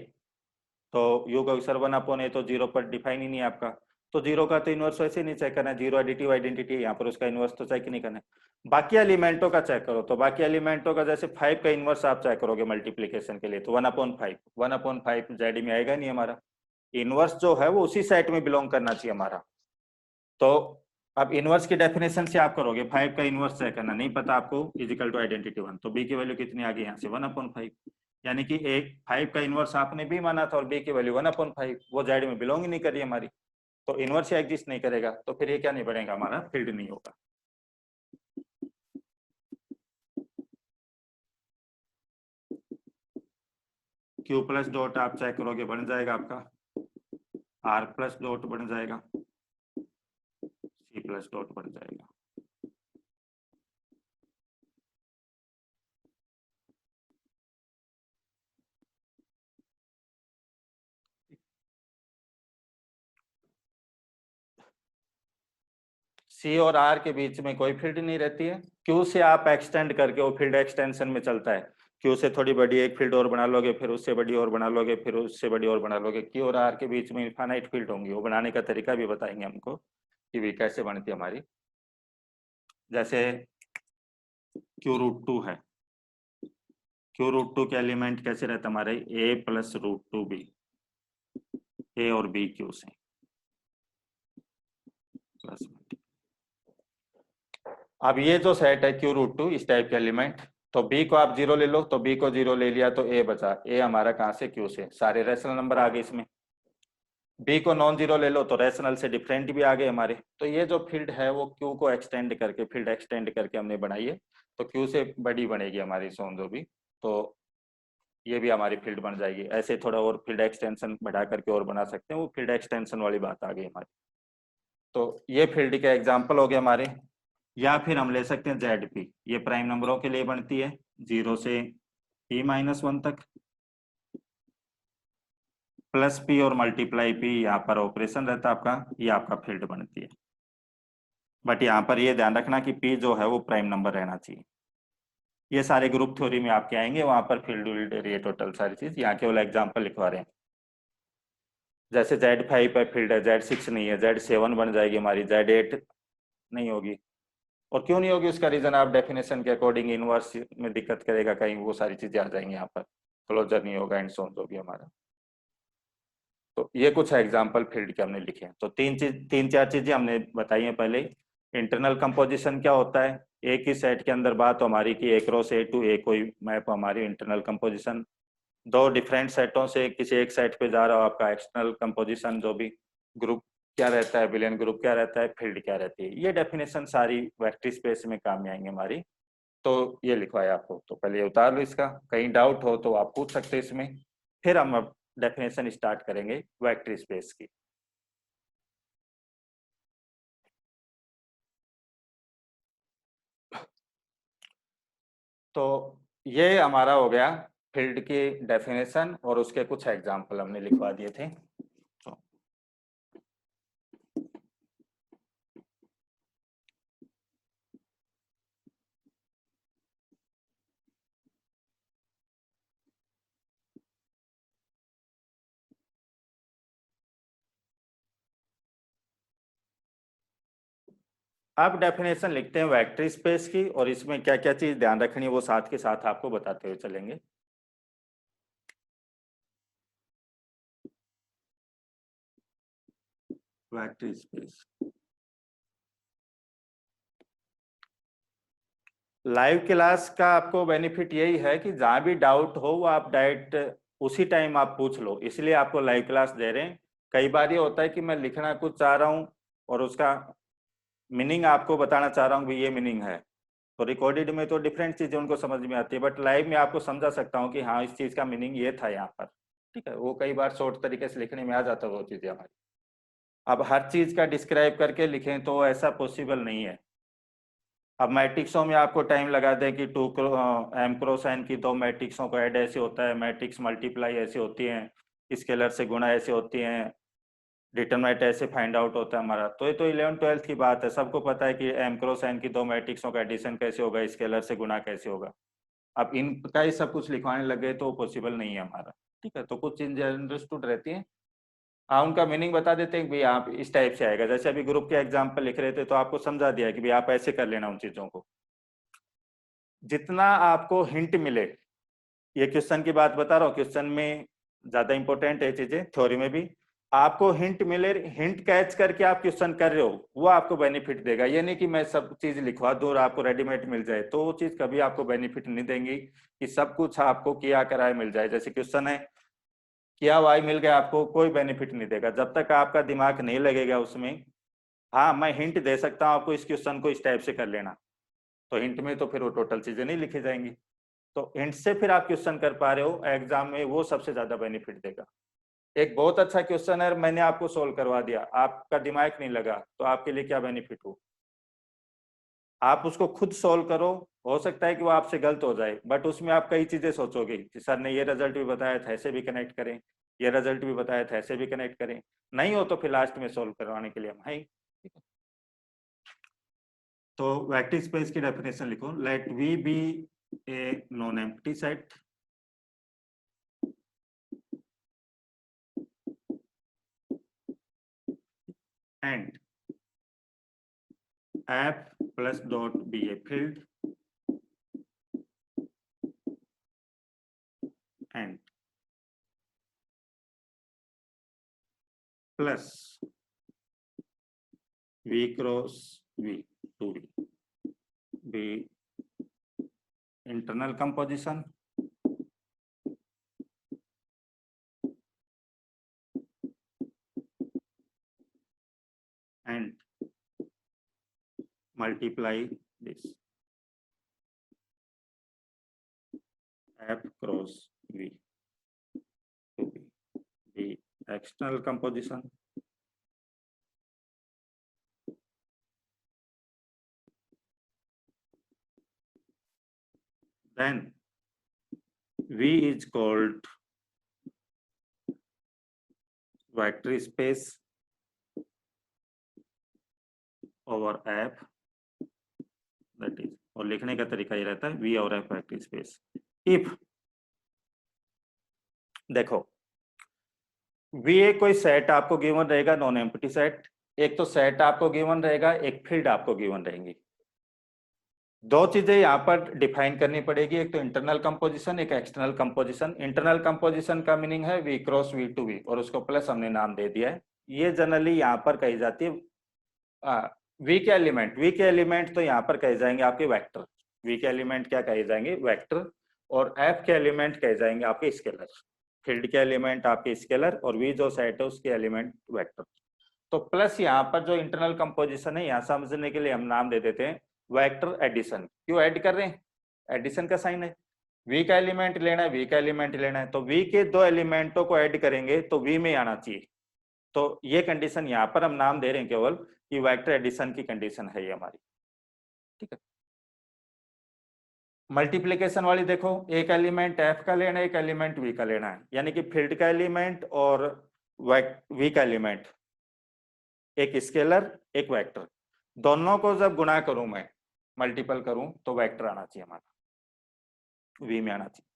S1: तो योग अक्सर 1/a तो 0 पर डिफाइन ही नहीं है आपका, तो 0 का तो इनवर्स वैसे नहीं चेक करना है, 0 एडिटिव आइडेंटिटी है यहाँ पर, उसका इनवर्स तो चेक नहीं करना है। बाकी एलिमेंटों का चेक करो, तो बाकी एलिमेंटों का जैसे 5 का इनवर्स आप चेक करोगे मल्टीप्लीकेशन के लिए तो 1/5, 1/5 जेड में आएगा नहीं हमारा, इनवर्स जो है वो उसी सेट में बिलोंग करना चाहिए हमारा। तो अब इनवर्स की डेफिनेशन से आप करोगे 5 का इनवर्स चेक करना, नहीं पता आपको, इजिकल टू आइडेंटिटी 1, तो बी की वैल्यू कितनी आ गई यहाँ से 1/5, यानी कि एक 5 का इनवर्स आपने भी माना था और बी की वैल्यू 1/5, वो जेड में बिलोंग ही नहीं कर रही हमारी, तो इनवर्स ही एग्जिस्ट नहीं करेगा, तो फिर ये क्या नहीं बनेगा हमारा, फील्ड नहीं होगा। क्यू प्लस डॉट आप चेक करोगे बन जाएगा आपका, आर प्लस डॉट बन जाएगा, सी प्लस डॉट बन जाएगा। सी और आर के बीच में कोई फील्ड नहीं रहती है, क्यू से आप एक्सटेंड करके वो फील्ड एक्सटेंशन में चलता है, क्यू से थोड़ी बड़ी एक फील्ड और बना लोगे, फिर उससे बड़ी और बना लोगे, फिर उससे बड़ी और बना लोगे, क्यू और आर के बीच में इनफाइनाइट फील्ड होंगी, वो बनाने का तरीका भी बताएंगे हमको कि वी कैसे बनती है हमारी। जैसे Q√2 है, Q√2 के एलिमेंट कैसे रहता है हमारे, A प्लस √2B, A और B क्यू से प्लस। अब ये जो सेट है Q√2 इस टाइप के एलिमेंट, तो B को आप 0 ले लो, तो B को 0 ले लिया तो A बचा, A हमारा कहाँ से, Q से, सारे रेशनल नंबर आ गए इसमें। B को नॉन जीरो ले लो तो रेशनल से डिफरेंट भी आ गए हमारे, तो ये जो फील्ड है वो Q को एक्सटेंड करके, फील्ड एक्सटेंड करके हमने बनाई है, तो Q से बड़ी बनेगी हमारी सोन जो भी, तो ये भी हमारी फील्ड बन जाएगी। ऐसे थोड़ा और फील्ड एक्सटेंशन बढ़ा करके और बना सकते हैं, वो फील्ड एक्सटेंशन वाली बात आ गई हमारी। तो ये फील्ड के एग्जाम्पल हो गए हमारे। या फिर हम ले सकते हैं ZP, ये प्राइम नंबरों के लिए बनती है 0 से P-1 तक, प्लस P और मल्टीप्लाई P यहाँ पर ऑपरेशन रहता है आपका, ये आपका फील्ड बनती है। बट यहाँ पर ये ध्यान रखना कि P जो है वो प्राइम नंबर रहना चाहिए। ये सारे ग्रुप थ्योरी में आपके आएंगे, वहां पर फील्ड विल्ड ये टोटल सारी चीज, यहाँ केवल एग्जाम्पल लिखवा रहे हैं। जैसे Z5 है फील्ड है, Z6 नहीं है, Z7 बन जाएगी हमारी, Z8 नहीं होगी, और क्यों नहीं होगी उसका रीजन आप डेफिनेशन के अकॉर्डिंग इनवर्स में दिक्कत करेगा, कहीं वो सारी चीजें आ जाएंगी, यहाँ पर क्लोजर नहीं होगा एंड सोन होगी हमारा। तो ये कुछ एग्जाम्पल फील्ड के हमने लिखे हैं। तो तीन चार चीजें हमने बताई हैं पहले। इंटरनल कंपोजिशन क्या होता है, एक ही सेट के अंदर बात तो हमारी कि ए क्रॉस ए टू ए कोई मैप हमारी इंटरनल कंपोजिशन। दो डिफरेंट सेटों से किसी एक सेट पे जा रहा हो आपका एक्सटर्नल कंपोजिशन, जो भी ग्रुप क्या रहता है, बिलियन ग्रुप क्या रहता है, फील्ड क्या रहती है, ये डेफिनेशन सारी वेक्टर स्पेस में काम में आएंगे हमारी। तो ये लिखवाया आपको, तो पहले ये उतार लो, इसका कहीं डाउट हो तो आप पूछ सकते हैं इसमें। फिर हम अब डेफिनेशन स्टार्ट करेंगे वेक्टर स्पेस की। तो ये हमारा हो गया फील्ड की डेफिनेशन और उसके कुछ एग्जाम्पल हमने लिखवा दिए थे। तो आप डेफिनेशन लिखते हैं वेक्टर स्पेस की, और इसमें क्या क्या चीज ध्यान रखनी है वो साथ के साथ आपको बताते हुए चलेंगे। वेक्टर स्पेस लाइव क्लास का आपको बेनिफिट यही है कि जहां भी डाउट हो वो आप डायरेक्ट उसी टाइम आप पूछ लो, इसलिए आपको लाइव क्लास दे रहे हैं। कई बार ये होता है कि मैं लिखना कुछ चाह रहा हूँ और उसका मीनिंग आपको बताना चाह रहा हूँ कि ये मीनिंग है, तो रिकॉर्डेड में तो डिफरेंट चीजें उनको समझ में आती है, बट लाइव में आपको समझा सकता हूँ कि हाँ इस चीज का मीनिंग ये था यहाँ पर। ठीक है, वो कई बार शॉर्ट तरीके से लिखने में आ जाता है वो चीजें हमारी। अब हर चीज का डिस्क्राइब करके लिखें तो ऐसा पॉसिबल नहीं है। अब मैट्रिक्सों में आपको टाइम लगा दे कि टू एम क्रॉस एन की दो मैट्रिक्सों को ऐड ऐसे होता है, मैट्रिक्स मल्टीप्लाई ऐसे होती हैं, स्केलर से गुणा ऐसे होती हैं, डिटरमिनेंट ऐसे फाइंड आउट होता है हमारा। तो ये तो 11th-12th की बात है, सबको पता है कि एम क्रॉस एन की दो मैट्रिक्सों का एडिशन कैसे होगा, स्केलर से गुणा कैसे होगा। अब इनका ही सब कुछ लिखवाने लग गए तो पॉसिबल नहीं है हमारा। ठीक है, तो कुछ चीजें अंडरस्टूड रहती हैं। हाँ, उनका मीनिंग बता देते हैं कि भाई आप इस टाइप से आएगा, जैसे अभी ग्रुप के एग्जाम्पल लिख रहे थे तो आपको समझा दिया कि भाई आप ऐसे कर लेना उन चीजों को। जितना आपको हिंट मिले, ये क्वेश्चन की बात बता रहा हूँ, क्वेश्चन में ज्यादा इंपॉर्टेंट है चीजें, थ्योरी में भी आपको हिंट मिले, हिंट कैच करके आप क्वेश्चन कर रहे हो, वो आपको बेनिफिट देगा। ये नहीं कि मैं सब चीज लिखवा दूं और आपको रेडीमेड मिल जाए, तो वो चीज कभी आपको बेनिफिट नहीं देंगी कि सब कुछ आपको किया कराए मिल जाए। जैसे क्वेश्चन है किया वाई मिल गया, आपको कोई बेनिफिट नहीं देगा जब तक आपका दिमाग नहीं लगेगा उसमें। हाँ, मैं हिंट दे सकता हूँ आपको इस क्वेश्चन को इस टाइप से कर लेना, तो हिंट में तो फिर वो टोटल चीजें नहीं लिखी जाएंगी। तो हिंट से फिर आप क्वेश्चन कर पा रहे हो एग्जाम में, वो सबसे ज्यादा बेनिफिट देगा। एक बहुत अच्छा क्वेश्चन है, मैंने आपको सोल्व करवा दिया, आपका दिमाग नहीं लगा, तो आपके लिए क्या बेनिफिट हो। आप उसको खुद सोल्व करो, हो सकता है कि वो आपसे गलत हो जाए, बट उसमें आप कई चीजें सोचोगे कि सर ने ये रिजल्ट भी बताया था ऐसे भी कनेक्ट करें, ये रिजल्ट भी बताया था ऐसे भी कनेक्ट करें, नहीं हो तो फिर लास्ट में सोल्व करवाने के लिए हम हैं। तो वेक्टर स्पेस की डेफिनेशन लिखो, let V be a non empty set and f plus dot be a field and plus v cross v to be internal composition and multiply this f cross v to be the external composition then v is called vector space over f, that is, और लिखने का तरीका ये रहता है v और f vector space. If देखो V A कोई सेट आपको गिवन रहेगा, नॉन एम्प्टी सेट, एक तो सेट आपको गिवन रहेगा, एक फील्ड आपको गिवन रहेंगी। दो चीजें यहाँ पर डिफाइन करनी पड़ेगी, एक तो इंटरनल कंपोजिशन, एक एक्सटर्नल कंपोजिशन। इंटरनल कंपोजिशन का मीनिंग है V क्रॉस V2V और उसको प्लस हमने नाम दे दिया है। ये जनरली यहाँ पर कही जाती है V के एलिमेंट। V के एलिमेंट तो यहाँ पर कहे जाएंगे आपके वेक्टर। V के एलिमेंट क्या कहे जाएंगे? वेक्टर। और F के एलिमेंट कहे जाएंगे आपके स्केलर। फील्ड के एलिमेंट आपके स्केलर और V जो सेट है उसके एलिमेंट वेक्टर। तो प्लस यहाँ पर जो इंटरनल कंपोजिशन है, यहाँ समझने के लिए हम नाम दे देते हैं वेक्टर एडिशन। क्यों ऐड कर रहे हैं? एडिशन का साइन है। V का एलिमेंट लेना है, V का एलिमेंट लेना है, तो V के दो एलिमेंटों को ऐड करेंगे तो V में आना चाहिए। तो ये कंडीशन यहाँ पर हम नाम दे रहे हैं केवल कि वेक्टर एडिशन की कंडीशन है ये हमारी। ठीक है। मल्टीप्लीकेशन वाली देखो, एक एलिमेंट F का लेना है, एक एलिमेंट V का लेना है, यानी कि फील्ड का एलिमेंट और V का एलिमेंट, एक स्केलर एक वेक्टर, दोनों को जब गुणा करूं मैं, मल्टीपल करूं, तो वेक्टर आना चाहिए हमारा, V में आना चाहिए।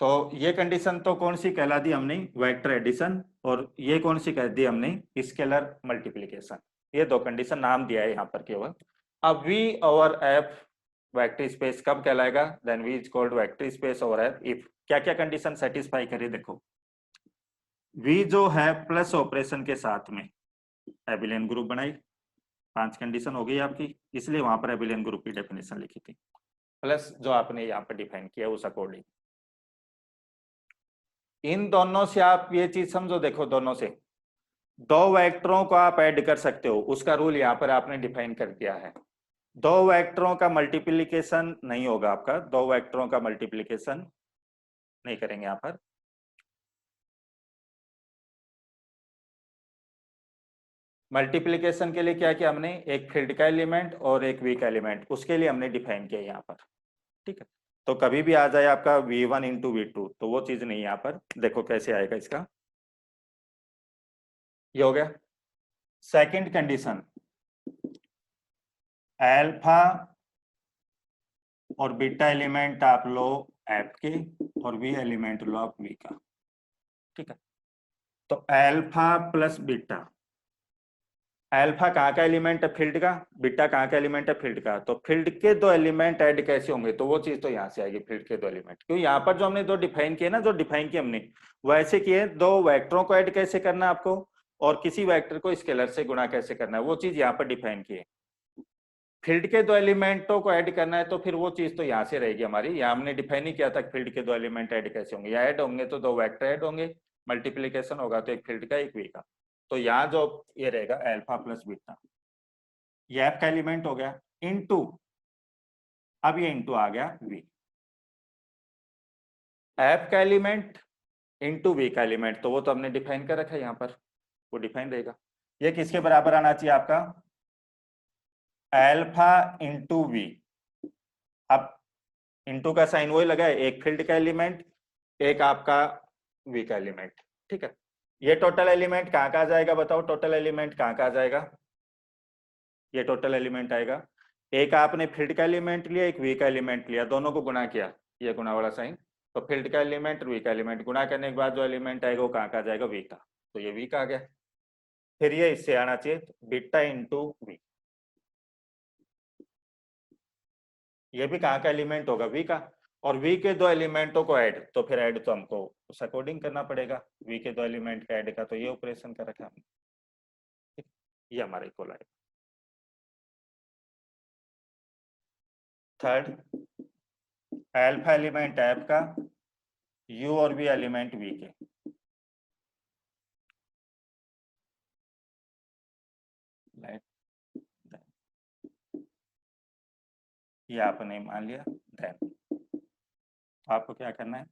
S1: तो ये कंडीशन तो कौन सी कहला दी हमने? Vector addition. और ये कौन सी कह दी हमने? Scalar multiplication. ये दो कंडीशन नाम दिया है यहाँ पर केवल। अब V over F vector space कब कहलाएगा? Then V is called vector space over F if क्या क्या कंडीशन सेटिस्फाई करे। देखो, V जो है प्लस ऑपरेशन के साथ में एबिलियन ग्रुप बनाई, 5 कंडीशन हो गई आपकी, इसलिए वहां पर एबिलियन ग्रुप की डेफिनेशन लिखी थी, प्लस जो आपने यहाँ पर डिफाइन किया उस अकॉर्डिंग। इन दोनों से आप ये चीज समझो, देखो दोनों से दो वेक्टरों को आप ऐड कर सकते हो, उसका रूल यहाँ पर आपने डिफाइन कर दिया है। दो वेक्टरों का मल्टीप्लिकेशन नहीं होगा आपका, दो वेक्टरों का मल्टीप्लिकेशन नहीं करेंगे यहाँ पर। मल्टीप्लिकेशन के लिए क्या किया हमने? एक फील्ड का एलिमेंट और एक V का एलिमेंट, उसके लिए हमने डिफाइन किया यहाँ पर। ठीक है। तो कभी भी आ जाए आपका V1 इंटू V2, तो वो चीज नहीं यहाँ पर। देखो कैसे आएगा इसका, ये हो गया सेकंड कंडीशन। अल्फा और बीटा एलिमेंट आप लो F के और V एलिमेंट लो आप V का। ठीक है। तो अल्फा प्लस बीटा, अल्फा कहाँ का एलिमेंट है? फील्ड का। बीटा कहाँ का एलिमेंट है? फील्ड का। तो फील्ड के दो एलिमेंट ऐड कैसे होंगे? तो वो चीज तो यहाँ से आएगी, फील्ड के दो एलिमेंट। क्यों? यहाँ पर जो हमने दो डिफाइन किए ना, जो डिफाइन किए हमने वैसे किए। दो वेक्टरों को ऐड कैसे करना है आपको, और किसी वेक्टर को स्केलर से गुणा कैसे करना है, वो चीज यहाँ पर डिफाइन किए। फील्ड के दो एलिमेंटों को ऐड करना है तो फिर वो चीज तो यहाँ से रहेगी हमारी। यहाँ हमने डिफाइन नहीं किया था फील्ड के दो एलिमेंट ऐड कैसे होंगे। या ऐड होंगे तो दो वेक्टर ऐड होंगे, मल्टीप्लीकेशन होगा तो एक फील्ड का एक V का। तो यहाँ जो ये रहेगा अल्फा प्लस बीटा, ये F का एलिमेंट हो गया, इनटू, अब ये इनटू आ गया V। F का एलिमेंट इनटू V का एलिमेंट, तो वो तो हमने डिफाइन कर रखा है यहाँ पर, वो डिफाइन रहेगा। ये किसके बराबर आना चाहिए आपका? Alpha into V। अब इनटू का साइन वही लगा है, एक फील्ड का एलिमेंट एक आपका V का एलिमेंट। ठीक है। ये टोटल एलिमेंट कहाँ का आ जाएगा? बताओ, टोटल एलिमेंट कहाँ का आ जाएगा? ये टोटल एलिमेंट आएगा, एक आपने फील्ड का एलिमेंट लिया, एक V का एलिमेंट लिया, दोनों को गुणा किया, ये गुणा वाला साइन। तो फील्ड का एलिमेंट और V का एलिमेंट गुणा करने के बाद जो एलिमेंट आएगा वो कहाँ का आ जाएगा? V का। तो ये V का आ गया। फिर ये इससे आना चाहिए बीटा इंटू V, ये भी कहाँ का एलिमेंट होगा? V का। और V के दो एलिमेंटों को ऐड, तो फिर ऐड तो हमको उस अकॉर्डिंग करना पड़ेगा। V के दो एलिमेंट का ऐड का, तो ये ऑपरेशन कर रखा हमने। ये हमारा इक्वल आएगा। थर्ड, अल्फा एलिमेंट F का, U और V एलिमेंट V के। ये आपने मान लिया। देन आपको क्या करना है?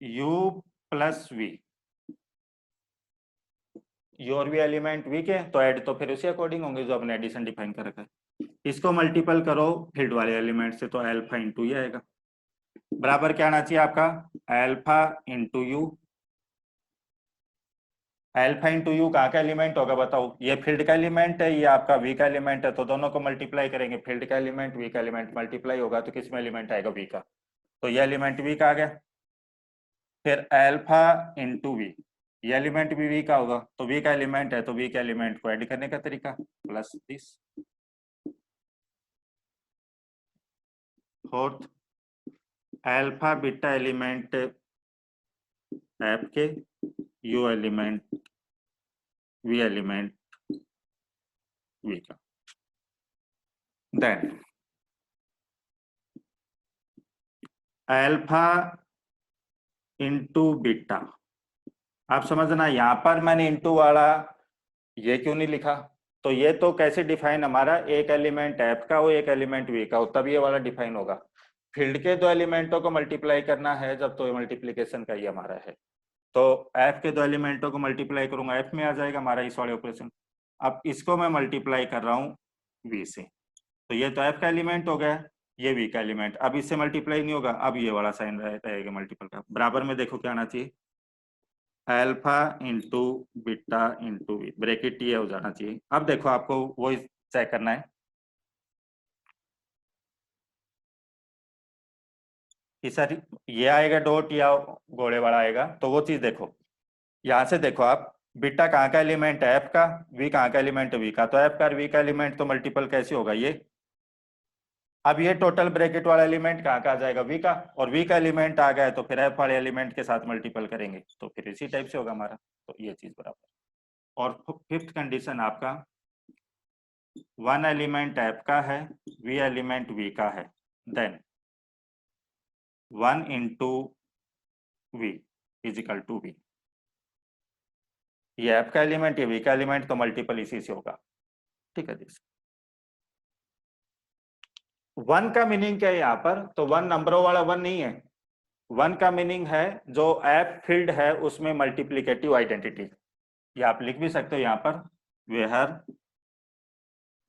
S1: U प्लस V, U और V एलिमेंट V के, तो ऐड तो फिर उसी अकॉर्डिंग होंगे जो आपने एडिशन डिफाइन कर रखा है। इसको मल्टीपल करो फील्ड वाले एलिमेंट से, तो अल्फा इंटू ये आएगा। बराबर क्या आना चाहिए आपका? Alpha into you. Alpha into you कहाँ का एलिमेंट होगा बताओ? ये फील्ड का एलिमेंट है, ये आपका V का एलिमेंट है, तो दोनों को मल्टीप्लाई करेंगे। फील्ड का एलिमेंट V का एलिमेंट मल्टीप्लाई होगा तो किस में एलिमेंट आएगा? V का। तो ये एलिमेंट V का आ गया। फिर अल्फा इंटू V, ये एलिमेंट भी V का होगा, तो V का एलिमेंट है तो V के एलिमेंट को ऐड करने का तरीका plus this. Fourth alpha beta element F के, U element, V element V का। देन अल्फा इंटू बीटा, आप समझना यहाँ पर मैंने इंटू वाला ये क्यों नहीं लिखा, तो ये तो कैसे डिफाइन हमारा, एक एलिमेंट एफ का हो एक एलिमेंट वी का हो तब ये वाला डिफाइन होगा। फील्ड के दो एलिमेंटों को मल्टीप्लाई करना है जब, तो मल्टीप्लीकेशन का ही हमारा है, तो एफ के दो एलिमेंटों को मल्टीप्लाई करूंगा एफ में आ जाएगा हमारा इस वाले ऑपरेशन। अब इसको मैं मल्टीप्लाई कर रहा हूँ वी से, तो ये तो एफ का एलिमेंट हो गया, ये वी का एलिमेंट, अब इससे मल्टीप्लाई नहीं होगा, अब ये वाला साइन रहेगा मल्टीपल का, बराबर में देखो क्या आना चाहिए, alpha into beta into V, bracket ये हो जाना चाहिए। अब देखो आपको वो चेक करना है कि सर ये आएगा डॉट या गोले वाला आएगा, तो वो चीज देखो, यहां से देखो आप, बीटा कहाँ का एलिमेंट है एफ का, वी कहाँ का एलिमेंट है वी का, तो एफ का वी का एलिमेंट तो मल्टीपल कैसे होगा ये, अब ये टोटल ब्रैकेट वाला एलिमेंट कहाँ का आ जाएगा वी का, और वी का एलिमेंट आ गया है तो फिर एफ वाले एलिमेंट के साथ मल्टीपल करेंगे तो फिर इसी टाइप से होगा हमारा, तो ये चीज बराबर। और फिफ्थ कंडीशन आपका, वन एलिमेंट एफ का है, वी एलिमेंट वी का है, then one into V is equal to V, ये एफ का एलिमेंट ये वी का एलिमेंट तो मल्टीपल इसी से होगा, ठीक है जी। वन का मीनिंग क्या है यहाँ पर, तो वन नंबरों वाला वन नहीं है, वन का मीनिंग है जो एफ फील्ड है उसमें मल्टीप्लिकेटिव आइडेंटिटी, ये आप लिख भी सकते हो यहाँ पर, where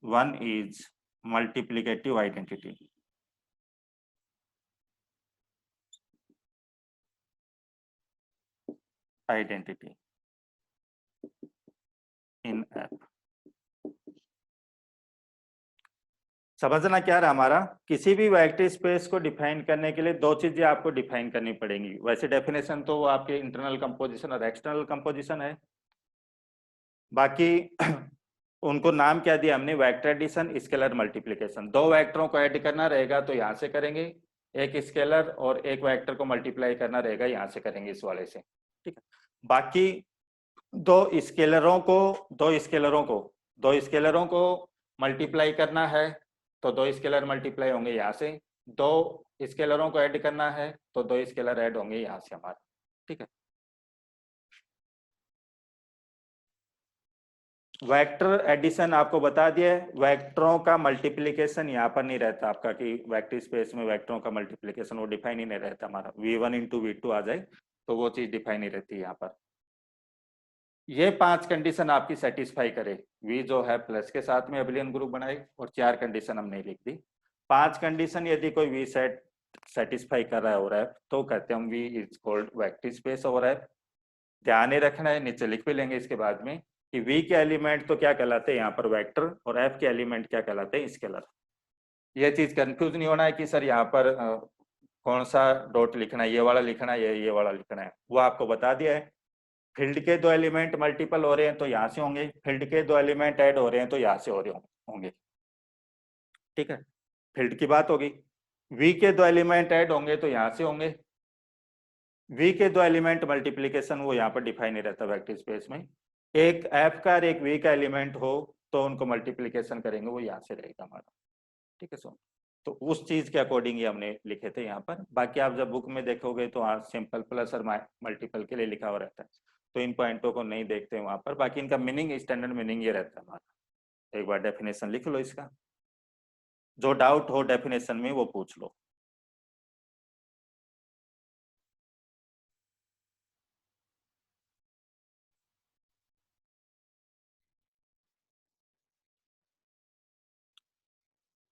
S1: one is multiplicative identity, identity in F. समझना क्या रहा हमारा, किसी भी वेक्टर स्पेस को डिफाइन करने के लिए दो चीजें आपको डिफाइन करनी पड़ेंगी, वैसे डेफिनेशन तो वो आपके इंटरनल कंपोजिशन और एक्सटर्नल कंपोजिशन है, बाकी उनको नाम क्या दिया हमने, वेक्टर एडिशन स्केलर मल्टीप्लिकेशन, दो वेक्टरों को ऐड करना रहेगा तो यहाँ से करेंगे, एक स्केलर और एक वेक्टर को मल्टीप्लाई करना रहेगा यहाँ से करेंगे इस वाले से, ठीक है। बाकी दो स्केलरों को मल्टीप्लाई करना है तो दो स्केलर मल्टीप्लाई होंगे यहाँ से, दो स्केलरों को ऐड करना है तो दो स्केलर ऐड होंगे यहाँ से हमारा, ठीक है। वेक्टर एडिशन आपको बता दिया है, वेक्टरों का मल्टीप्लिकेशन यहाँ पर नहीं रहता आपका कि वेक्टर स्पेस में वेक्टरों का मल्टीप्लिकेशन वो डिफाइन ही नहीं रहता हमारा, v1 इंटू v2 आ जाए तो वो चीज डिफाइन नहीं रहती यहाँ पर। ये पांच कंडीशन आपकी सेटिस्फाई करे, v जो है प्लस के साथ में एबेलियन ग्रुप बनाए, और चार कंडीशन हमने लिख दी, पांच कंडीशन यदि कोई v सेट सेटिस्फाई कर रहा है और है तो कहते हैं हम v is called vector space और है। ध्यान ही रखना है, नीचे लिख भी लेंगे इसके बाद में कि v के एलिमेंट तो क्या कहलाते हैं यहाँ पर वेक्टर, और f के एलिमेंट क्या कहलाते हैं स्केलर। ये चीज कंफ्यूज नहीं होना है कि सर यहाँ पर कौन सा डॉट लिखना है, ये वाला लिखना है ये वाला लिखना है, वो आपको बता दिया है। फील्ड के दो एलिमेंट मल्टीपल हो रहे हैं तो यहाँ से होंगे, फील्ड के दो एलिमेंट ऐड हो रहे हैं तो यहाँ से हो रहे होंगे, ठीक है, फील्ड की बात होगी। v के दो एलिमेंट ऐड होंगे तो यहाँ से होंगे, v के दो एलिमेंट मल्टीप्लीकेशन वो यहाँ पर डिफाइन नहीं रहता वेक्टर स्पेस में, एक f का और एक v का एलिमेंट हो तो उनको मल्टीप्लीकेशन करेंगे वो यहाँ से रहेगा हमारा, ठीक है। सो तो उस चीज के अकॉर्डिंग ही हमने लिखे थे यहाँ पर, बाकी आप जब बुक में देखोगे तो सिंपल प्लस और मल्टीपल के लिए लिखा हुआ रहता है, तो इन पॉइंटों को नहीं देखते वहां पर, बाकी इनका मीनिंग स्टैंडर्ड मीनिंग ये रहता है हमारा। एक बार डेफिनेशन लिख लो इसका, जो डाउट हो डेफिनेशन में वो पूछ लो।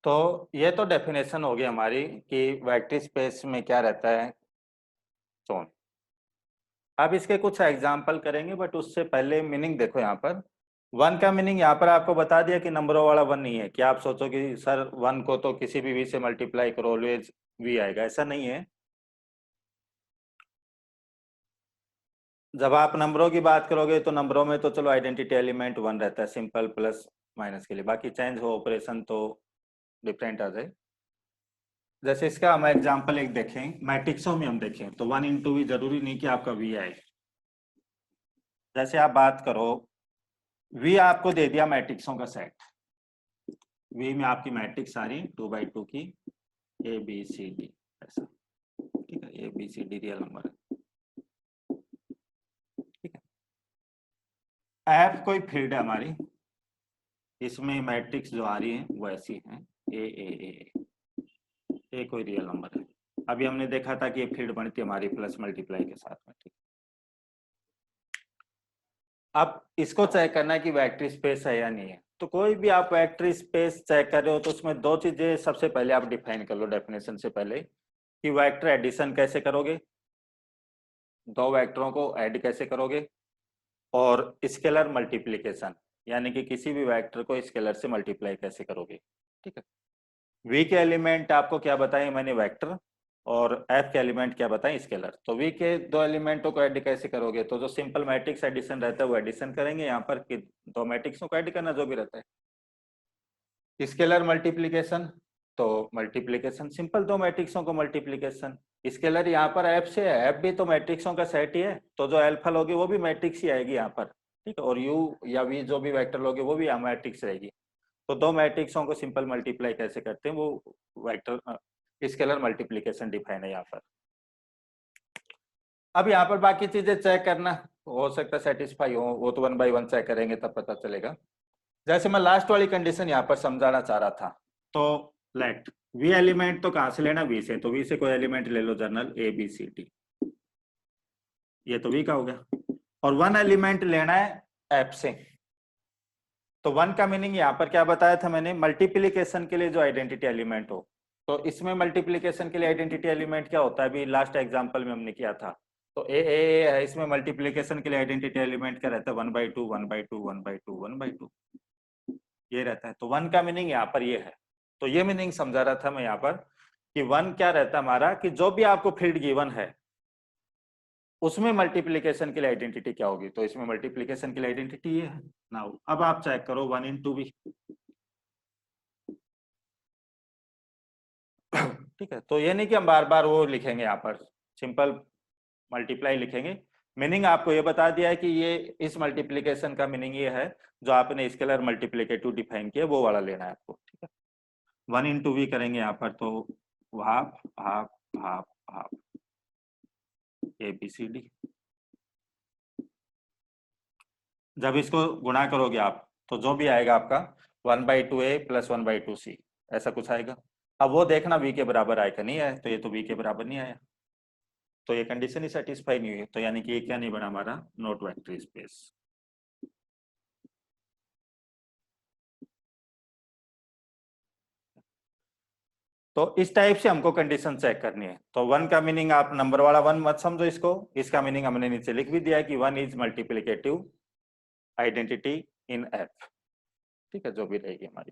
S1: तो ये तो डेफिनेशन होगी हमारी कि वेक्टर स्पेस में क्या रहता है जोन। अब इसके कुछ एग्जाम्पल करेंगे बट उससे पहले मीनिंग देखो, यहाँ पर वन का मीनिंग यहाँ पर आपको बता दिया कि नंबरों वाला वन नहीं है, क्या आप सोचो कि सर वन को तो किसी भी वी से मल्टीप्लाई करो ऑलवेज वी आएगा, ऐसा नहीं है। जब आप नंबरों की बात करोगे तो नंबरों में तो चलो आइडेंटिटी एलिमेंट वन रहता है सिंपल प्लस माइनस के लिए, बाकी चेंज हो ऑपरेशन तो डिफरेंट आ जाए। जैसे इसका हम एग्जांपल एक देखें, मैट्रिक्सों में हम देखें तो 1 into v जरूरी नहीं कि आपका v आए। जैसे आप बात करो, v आपको दे दिया मैट्रिक्सों का सेट, v में आपकी मैट्रिक्स आ रही 2x2 की ए बी सी डी, ऐसा, ठीक है, A B C D real number है, ठीक है। एफ कोई फील्ड है हमारी, इसमें मैट्रिक्स जो आ रही है वो ऐसी है, ए कोई रियल नंबर है। अभी हमने देखा था कि ये फील्ड बनती है हमारी प्लस मल्टीप्लाई के साथ में, ठीक। अब इसको चेक करना है कि वेक्टर स्पेस है या नहीं है। तो कोई भी आप वेक्टर स्पेस चेक कर रहे हो तो उसमें दो चीजें सबसे पहले आप डिफाइन कर लो डेफिनेशन से पहले, कि वेक्टर एडिशन कैसे करोगे, दो वेक्टरों को ऐड कैसे करोगे, और स्केलर मल्टीप्लिकेशन, यानी कि किसी भी वेक्टर को स्केलर से मल्टीप्लाई कैसे करोगे, ठीक है। वी के एलिमेंट आपको क्या बताए मैंने, वेक्टर, और एफ के एलिमेंट क्या बताए, स्केलर। तो वी के दो एलिमेंटों को ऐड कैसे करोगे, तो जो सिंपल मैट्रिक्स एडिशन रहता है वो एडिशन करेंगे यहाँ पर, कि दो मैट्रिक्सों को ऐड करना जो भी रहता है। स्केलर मल्टीप्लिकेशन, तो मल्टीप्लिकेशन सिंपल, दो मैट्रिक्सों को मल्टीप्लिकेशन। स्केलर यहाँ पर एफ से है, एफ भी तो मैट्रिक्सों का सेट ही है, तो जो एल्फा लोगे वो भी मैट्रिक्स ही आएगी यहाँ पर, ठीक है, और यू या वी जो भी वेक्टर लोगे वो भी यहाँ मैट्रिक्स रहेगी। तो दो मैट्रिक्सों को सिंपल मल्टीप्लाई कैसे करते हैं, वो वेक्टर स्केलर मल्टीप्लिकेशन डिफाइन है यहाँ पर। अब यहाँ पर बाकी चीजें चेक करना, हो सकता है सेटिस्फाई हो, वो तो 1 by 1 चेक करेंगे तब पता चलेगा। जैसे मैं लास्ट वाली कंडीशन यहाँ पर समझाना चाह रहा था, तो लेट वी एलिमेंट तो कहाँ से लेना, वी से, तो वी से कोई एलिमेंट ले लो general A B C D, ये तो वी का हो गया, और वन एलिमेंट लेना है एफ से। तो वन का मीनिंग यहाँ पर क्या बताया था मैंने, मल्टीप्लीकेशन के लिए जो आइडेंटिटी एलिमेंट हो। तो इसमें मल्टीप्लीकेशन के लिए आइडेंटिटी एलिमेंट क्या होता है, अभी लास्ट एग्जांपल में हमने किया था। तो ए है, इसमें मल्टीप्लीकेशन के लिए आइडेंटिटी एलिमेंट क्या रहता है, 1/2 1/2 1/2 1/2, ये रहता है। तो वन का मीनिंग यहाँ पर ये है। तो ये मीनिंग समझा रहा था मैं यहाँ पर, कि वन क्या रहता है हमारा, कि जो भी आपको फील्ड गिवन है उसमें मल्टीप्लीकेशन के लिए आइडेंटिटी क्या होगी, तो इसमें मल्टीप्लीकेशन के लिए आइडेंटिटी ये है। नाउ अब आप चेक करो 1 into v, ठीक है। तो ये नहीं कि हम बार बार वो लिखेंगे, यहाँ पर सिंपल मल्टीप्लाई लिखेंगे। मीनिंग आपको ये बता दिया है कि ये इस मल्टीप्लीकेशन का मीनिंग ये है, जो आपने स्केलर मल्टीप्लीकेटिव डिफाइन किया वो वाला लेना है आपको, ठीक है। 1 into v करेंगे यहाँ पर, तो half half half half A B C D. जब इसको गुणा करोगे आप तो जो भी आएगा आपका 1/2a + 1/2c, ऐसा कुछ आएगा। अब वो देखना v के बराबर आएगा, नहीं आया, तो ये तो v के बराबर नहीं आया, तो ये कंडीशन ही सेटिस्फाई नहीं हुई, तो यानी कि ये क्या नहीं बना हमारा, नॉट वेक्टर स्पेस। तो इस टाइप से हमको कंडीशन चेक करनी है। तो वन का मीनिंग आप नंबर वाला वन मत समझो इसको, इसका मीनिंग हमने नीचे लिख भी दिया है कि one is multiplicative identity in F, ठीक है, जो भी रहेगी हमारी।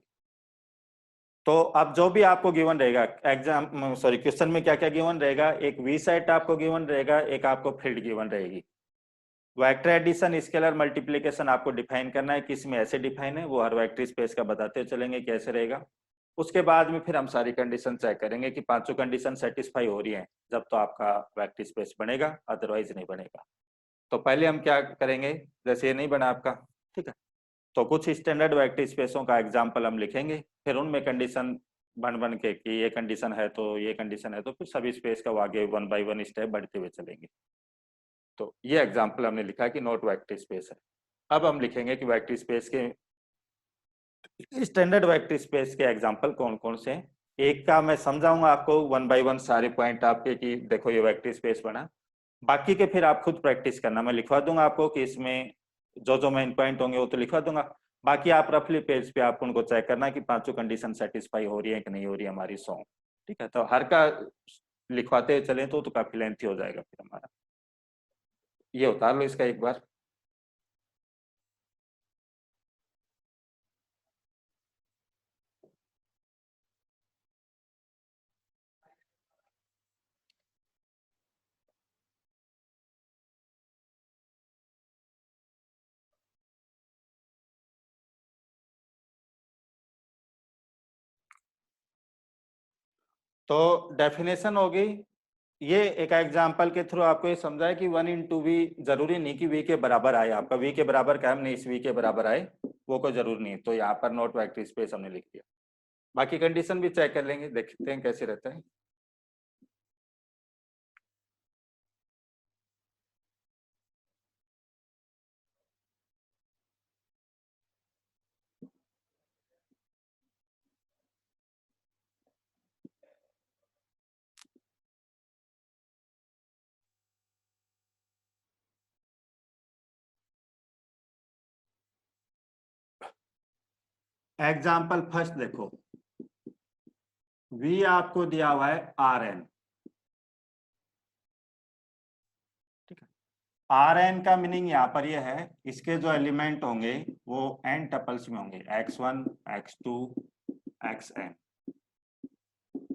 S1: तो अब जो भी आपको गिवन रहेगा एग्जाम सॉरी क्वेश्चन में क्या क्या गिवन रहेगा, एक वी सेट आपको गिवन रहेगा, एक आपको फील्ड गिवन रहेगी। वेक्टर एडिशन स्केलर मल्टीप्लिकेशन आपको डिफाइन करना है, किस में ऐसे डिफाइन है, वो हर वेक्टर स्पेस का बताते चलेंगे कैसे रहेगा। उसके बाद में फिर हम सारी कंडीशन चेक करेंगे कि पांचों कंडीशन सेटिस्फाई हो रही हैं, जब तो आपका वेक्टर स्पेस बनेगा, अदरवाइज नहीं बनेगा। तो पहले हम क्या करेंगे, जैसे ये नहीं बना आपका, ठीक है, तो कुछ स्टैंडर्ड वेक्टर स्पेसों का एग्जाम्पल हम लिखेंगे, फिर उनमें कंडीशन बन बन के कि ये कंडीशन है तो ये कंडीशन है, तो फिर सभी स्पेस का आगे 1 by 1 स्टेप बढ़ते हुए चलेंगे। तो ये एग्जाम्पल हमने लिखा है कि नॉट वेक्टर स्पेस है। अब हम लिखेंगे कि वेक्टर स्पेस के स्टैंडर्ड वेक्टर स्पेस के एग्जाम्पल कौन कौन से हैं। एक का मैं समझाऊंगा आपको 1 by 1 सारे पॉइंट आपके, कि देखो ये वेक्टर स्पेस बना। बाकी के फिर आप खुद प्रैक्टिस करना, मैं लिखवा दूंगा आपको कि इसमें जो जो मेन पॉइंट होंगे वो तो लिखवा दूंगा। बाकी आप रफली पेज पे आप उनको चेक करना कि पांचों कंडीशन सेटिस्फाई हो रही है कि नहीं हो रही है हमारी सॉन्ग, ठीक है। तो हर का लिखवाते चले तो काफी लेंथी हो जाएगा फिर हमारा। ये उतार लो इसका एक बार। तो डेफिनेशन होगी, ये एक एग्जांपल के थ्रू आपको ये समझा है कि 1 × v जरूरी नहीं कि v के बराबर आए, आपका v के बराबर क्या हमने इस v के बराबर आए वो कोई जरूर नहीं, तो यहाँ पर नॉट वेक्टर स्पेस हमने लिख दिया। बाकी कंडीशन भी चेक कर लेंगे, देखते हैं कैसे रहता है। एग्जाम्पल फर्स्ट देखो, v आपको दिया हुआ है Rn, ठीक है। Rn का मीनिंग यहाँ पर ये है, इसके जो एलिमेंट होंगे वो n टपल्स में होंगे, x1 x2 xn,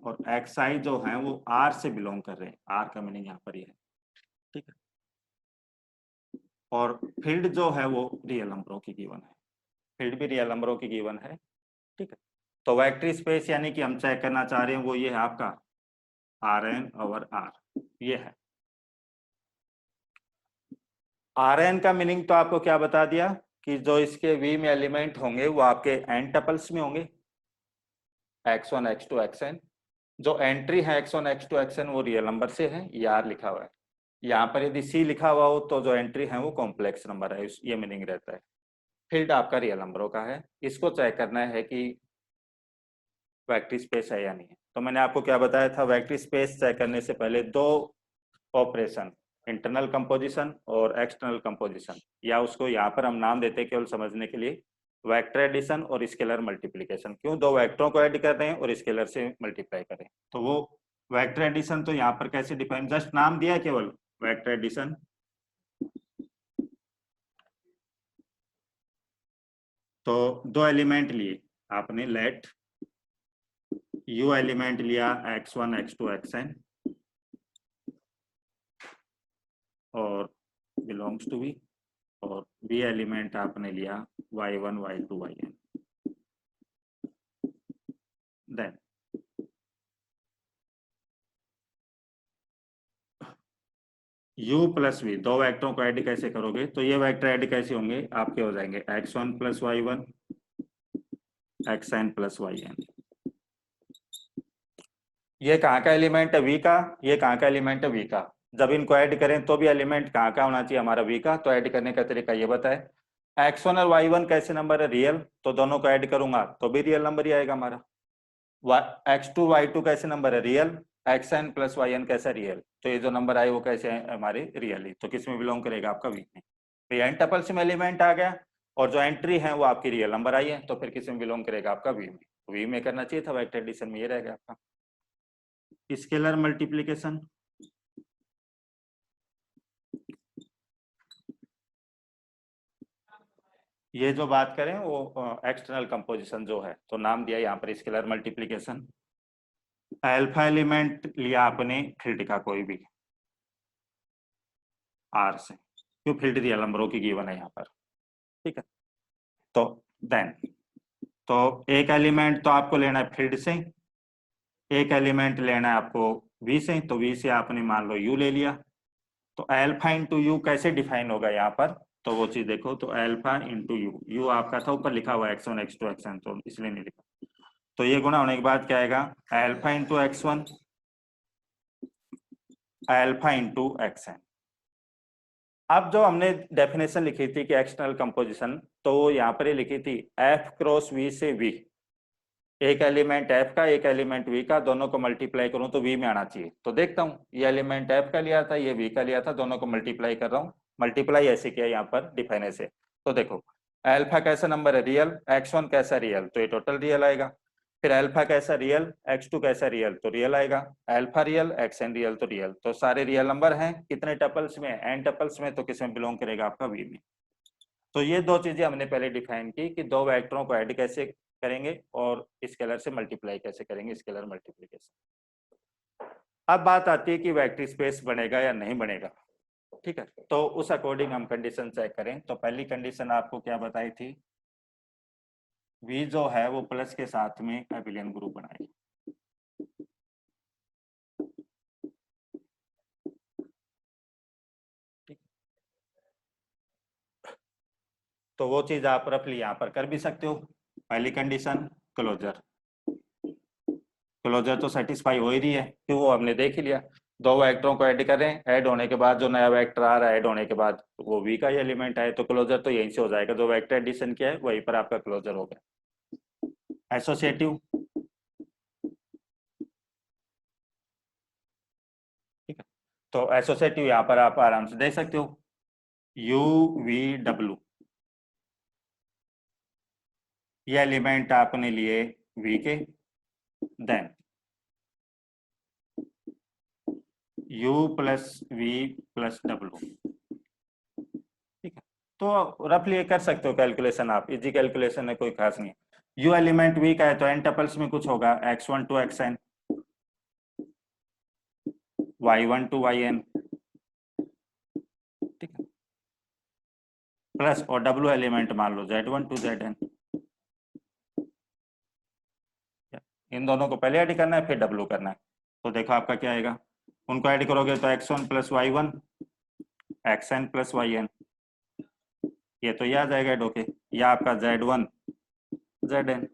S1: और xi जो है वो r से बिलोंग कर रहे हैं, r का मीनिंग यहाँ पर ये है, ठीक है। और फील्ड जो है वो रियल नंबरों की गिवन है, फील्ड भी रियल नंबरों की गिवन है, ठीक है। तो वेक्टर स्पेस यानी कि हम चेक करना चाह रहे हैं वो ये है आपका Rn ओवर r, ये है। Rn का मीनिंग तो आपको क्या बता दिया कि जो इसके v में एलिमेंट होंगे वो आपके n टपल्स में होंगे, x1 x2 xn। जो एंट्री है x1 x2 xn वो रियल नंबर से है, ये r लिखा हुआ है। यहाँ पर यदि c लिखा हुआ हो तो जो एंट्री है वो कॉम्प्लेक्स नंबर है, ये मीनिंग रहता है। फील्ड आपका रियल नंबरों का है, इसको चेक करना है कि वेक्टर स्पेस है या नहीं है। तो मैंने आपको क्या बताया था, वेक्टर स्पेस चेक करने से पहले दो ऑपरेशन, इंटरनल कंपोजिशन और एक्सटर्नल कंपोजिशन, या उसको यहाँ पर हम नाम देते हैं केवल समझने के लिए, वेक्टर एडिशन और स्केलर मल्टीप्लिकेशन। क्यों, दो वेक्टरों को ऐड कर रहे हैं और स्केलर से मल्टीप्लाई कर रहे हैं। तो वो वेक्टर एडिशन तो यहाँ पर कैसे डिफाइन, जस्ट नाम दिया है केवल वेक्टर एडिशन। तो दो एलिमेंट लिए आपने, लेट u एलिमेंट लिया x1 x2 xn और बिलोंग्स टू v, और v एलिमेंट आपने लिया y1 y2 yn। Then u plus v, दो वेक्टरों को ऐड कैसे करोगे, तो ये वेक्टर ऐड कैसे होंगे, आपके हो जाएंगे x1 plus y1 xn plus yn। ये कहाँ का एलिमेंट है, v का, ये कहाँ का एलिमेंट है, v का। जब इनको ऐड करें तो भी एलिमेंट कहाँ का होना चाहिए, हमारा v का। तो ऐड करने का तरीका ये बताए, x1 और y1 कैसे नंबर है, रियल, तो दोनों को ऐड करूंगा तो भी रियल नंबर ही आएगा हमारा। x2 y2 कैसे नंबर है, रियल, xn प्लस yn कैसा रियल, तो ये जो नंबर आए वो कैसे है हमारे, रियल ही। तो किस में बिलोंग करेगा, आपका v में। तो n टपल्स में एलिमेंट आ गया और जो एंट्री है वो आपकी रियल नंबर आई है, तो फिर किस में बिलोंग करेगा, आपका v में। v में करना चाहिए था, वेक्टर एडिशन में ये रहेगा आपका। स्केलर मल्टीप्लिकेशन, ये जो बात करें वो एक्सटर्नल कंपोजिशन जो है, तो नाम दिया यहाँ पर स्केलर मल्टीप्लिकेशन। अल्फा एलिमेंट लिया आपने फील्ड का कोई भी आर से, क्यों, फील्ड रियल नंबरों की गिवन है यहाँ पर, ठीक है। तो देन, तो एक एलिमेंट तो आपको लेना है फील्ड से, एक एलिमेंट लेना है आपको वी से, तो वी से आपने मान लो यू ले लिया। तो अल्फा इंटू यू कैसे डिफाइन होगा यहाँ पर, तो वो चीज देखो, तो अल्फा इंटू यू, यू आपका था ऊपर लिखा हुआ x1 x2 xn, तो इसलिए नहीं लिखा। तो ये गुणा होने के बाद क्या आएगा, alpha into x1 alpha into xn। अब जो हमने डेफिनेशन लिखी थी कि एक्सटर्नल कंपोजिशन, तो यहाँ पर ये लिखी थी f क्रॉस v से v, एक एलिमेंट f का एक एलिमेंट v का, दोनों को मल्टीप्लाई करूं तो v में आना चाहिए। तो देखता हूं, ये एलिमेंट f का लिया था, ये v का लिया था, दोनों को मल्टीप्लाई कर रहा हूं। मल्टीप्लाई ऐसे किया यहाँ पर डिफाइन ऐसे, तो देखो अल्फा कैसा नंबर है, रियल, x1 कैसा रियल, तो ये टोटल रियल आएगा। फिर अल्फा कैसा रियल, x2 कैसा रियल, तो रियल आएगा। अल्फा रियल, xn रियल, तो रियल। तो सारे रियल नंबर हैं, कितने टपल्स में, n टपल्स में, तो किसमें बिलोंग करेगा, आपका v में। तो ये दो चीजें हमने पहले डिफाइन की कि दो वेक्टरों को ऐड कैसे करेंगे और स्केलर से मल्टीप्लाई कैसे करेंगे, स्केलर मल्टीप्लिकेशन। अब बात आती है कि वेक्टर स्पेस बनेगा या नहीं बनेगा, ठीक है। तो उस अकॉर्डिंग हम कंडीशन चेक करें। तो पहली कंडीशन आपको क्या बताई थी, v जो है वो प्लस के साथ में एबिलियन ग्रुप बनाएगी, तो वो चीज आप रफली यहाँ पर कर भी सकते हो। पहली कंडीशन क्लोजर, क्लोजर तो सेटिस्फाई हो ही रही है क्यों, वो हमने देख ही लिया। दो वेक्टरों को ऐड करें, ऐड होने के बाद जो नया वेक्टर आ रहा है ऐड होने के बाद वो वी का ही एलिमेंट है, तो क्लोजर तो यहीं से हो जाएगा, जो वेक्टर एडिशन किया है वहीं पर आपका क्लोजर हो गया। एसोसिएटिव, ठीक है, तो एसोसिएटिव यहाँ पर आप आराम से देख सकते हो, यू वी डब्ल्यू, ये एलिमेंट आपने लिए वी के, then U plus V plus W, ठीक है। तो रफली ये कर सकते हो कैलकुलेशन, आप इजी कैलकुलेशन है, कोई खास नहीं है। यू एलिमेंट वी का है तो एन टपल्स में कुछ होगा, x1 to xn, y1 to yn, ठीक है, प्लस और डब्ल्यू एलिमेंट मान लो z1 टू zn। इन दोनों को पहले ऐड करना है फिर डब्ल्यू करना है, तो देखो आपका क्या आएगा, उनको ऐड करोगे तो x1 plus y1 xn plus yn, ये तो ये आ जाएगा ऐड होके, या आपका z1 zn।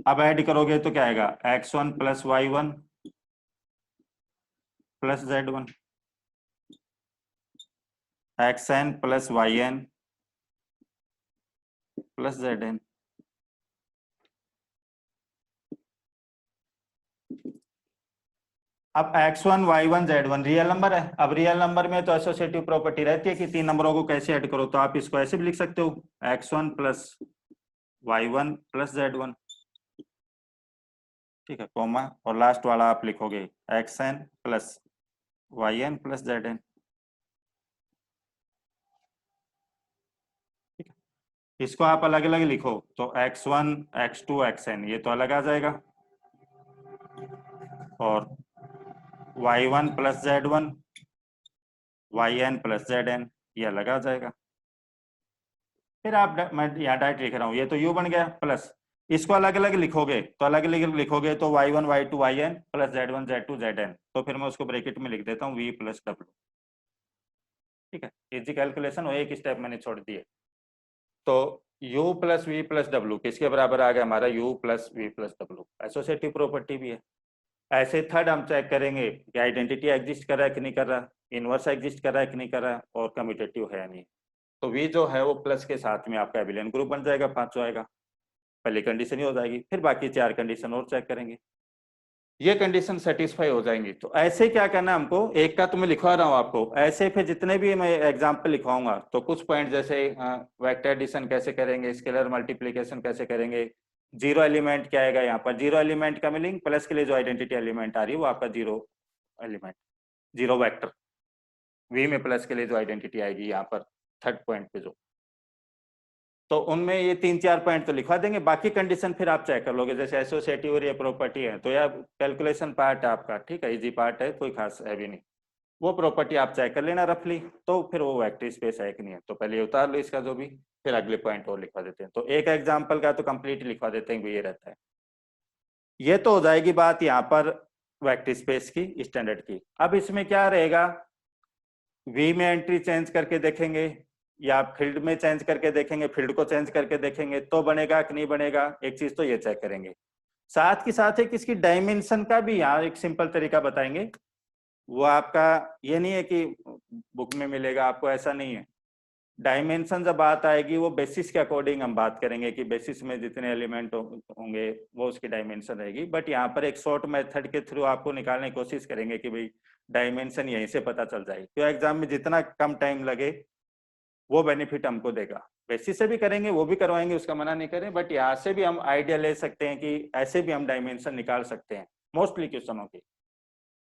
S1: अब ऐड करोगे तो क्या आएगा, x1 plus y1 plus z1, xn plus yn plus zn। अब x1 y1 z1 real number है, अब रियल नंबर में तो एसोसिएटिव प्रॉपर्टी रहती है कि तीन नंबरों को कैसे ऐड करो, तो आप इसको ऐसे भी लिख सकते हो, x1 plus y1 plus z1, ठीक है, कोमा, और लास्ट वाला आप लिखोगे xn plus yn plus zn, ठीक है। इसको आप अलग अलग लिखो तो x1 x2 xn ये तो अलग आ जाएगा, और y1 plus z1 yn plus zn ये अलग आ जाएगा। फिर आप मैं यहाँ डायरेक्ट लिख रहा हूँ, ये तो u बन गया, प्लस इसको अलग अलग लिखोगे तो अलग अलग लिखोगे तो y1 y2 yn plus z1 z2 zn, तो फिर मैं उसको ब्रैकेट में लिख देता हूँ v प्लस w, ठीक है, इजी कैलकुलेशन हो, एक स्टेप मैंने छोड़ दिए। तो u plus V plus W किसके बराबर आ गया हमारा, u plus V plus W, associative property भी है। ऐसे थर्ड हम चेक करेंगे कि आइडेंटिटी एग्जिस्ट कर रहा है कि नहीं कर रहा, इनवर्स एग्जिस्ट कर रहा है कि नहीं कर रहा, और कम्यूटेटिव है या नहीं। तो वी जो है वो प्लस के साथ में आपका एबिलियन ग्रुप बन जाएगा, पांचों आएगा, पहली कंडीशन ही हो जाएगी, फिर बाकी चार कंडीशन और चेक करेंगे, ये कंडीशन सेटिस्फाई हो जाएंगी। तो ऐसे क्या करना है हमको, एक का तो मैं लिखवा रहा हूँ आपको, ऐसे फिर जितने भी मैं एग्जाम्पल लिखवाऊंगा तो कुछ पॉइंट जैसे वेक्टर एडिशन कैसे करेंगे, स्केलर मल्टीप्लीकेशन कैसे करेंगे, जीरो एलिमेंट क्या आएगा यहाँ पर, जीरो एलिमेंट का मीनिंग प्लस के लिए जो आइडेंटिटी एलिमेंट आ रही है वो आपका zero element, zero vector, V में प्लस के लिए जो आइडेंटिटी आएगी यहाँ पर थर्ड पॉइंट पे जो, तो उनमें ये तीन चार पॉइंट तो लिखवा देंगे, बाकी कंडीशन फिर आप चेक कर लोगे, जैसे एसोसिएटिव और ये प्रॉपर्टी है तो यार कैलकुलेशन पार्ट है आपका, ठीक है, इजी पार्ट है, कोई खास है भी नहीं, वो प्रॉपर्टी आप चेक कर लेना रफली, तो फिर वो वेक्टर स्पेस है कि नहीं है, तो पहले उतार लो इसका जो भी, फिर अगले पॉइंट और लिखवा देते हैं। तो एक एग्जाम्पल का तो कंप्लीट लिखवा देते हैं, ये रहता है। ये तो हो जाएगी बात यहाँ पर वेक्टर स्पेस की स्टैंडर्ड की। अब इसमें क्या रहेगा, वी में एंट्री चेंज करके देखेंगे या फील्ड में चेंज करके देखेंगे, फील्ड को चेंज करके देखेंगे तो बनेगा कि नहीं बनेगा, एक चीज तो ये चेक करेंगे। साथ के साथ एक इसकी डायमेंशन का भी यहाँ एक सिंपल तरीका बताएंगे, वो आपका ये नहीं है कि बुक में मिलेगा आपको, ऐसा नहीं है। डायमेंशन जब बात आएगी वो बेसिस के अकॉर्डिंग हम बात करेंगे कि बेसिस में जितने एलिमेंट होंगे वो उसकी डायमेंशन रहेगी, बट यहाँ पर एक शॉर्ट मेथड के थ्रू आपको निकालने की कोशिश करेंगे कि भाई डायमेंशन यहीं से पता चल जाएगी, तो एग्जाम में जितना कम टाइम लगे वो बेनिफिट हमको देगा। बेसिस से भी करेंगे, वो भी करवाएंगे, उसका मना नहीं करें, बट यहाँ से भी हम आइडिया ले सकते हैं कि ऐसे भी हम डायमेंशन निकाल सकते हैं मोस्टली क्वेश्चनों की,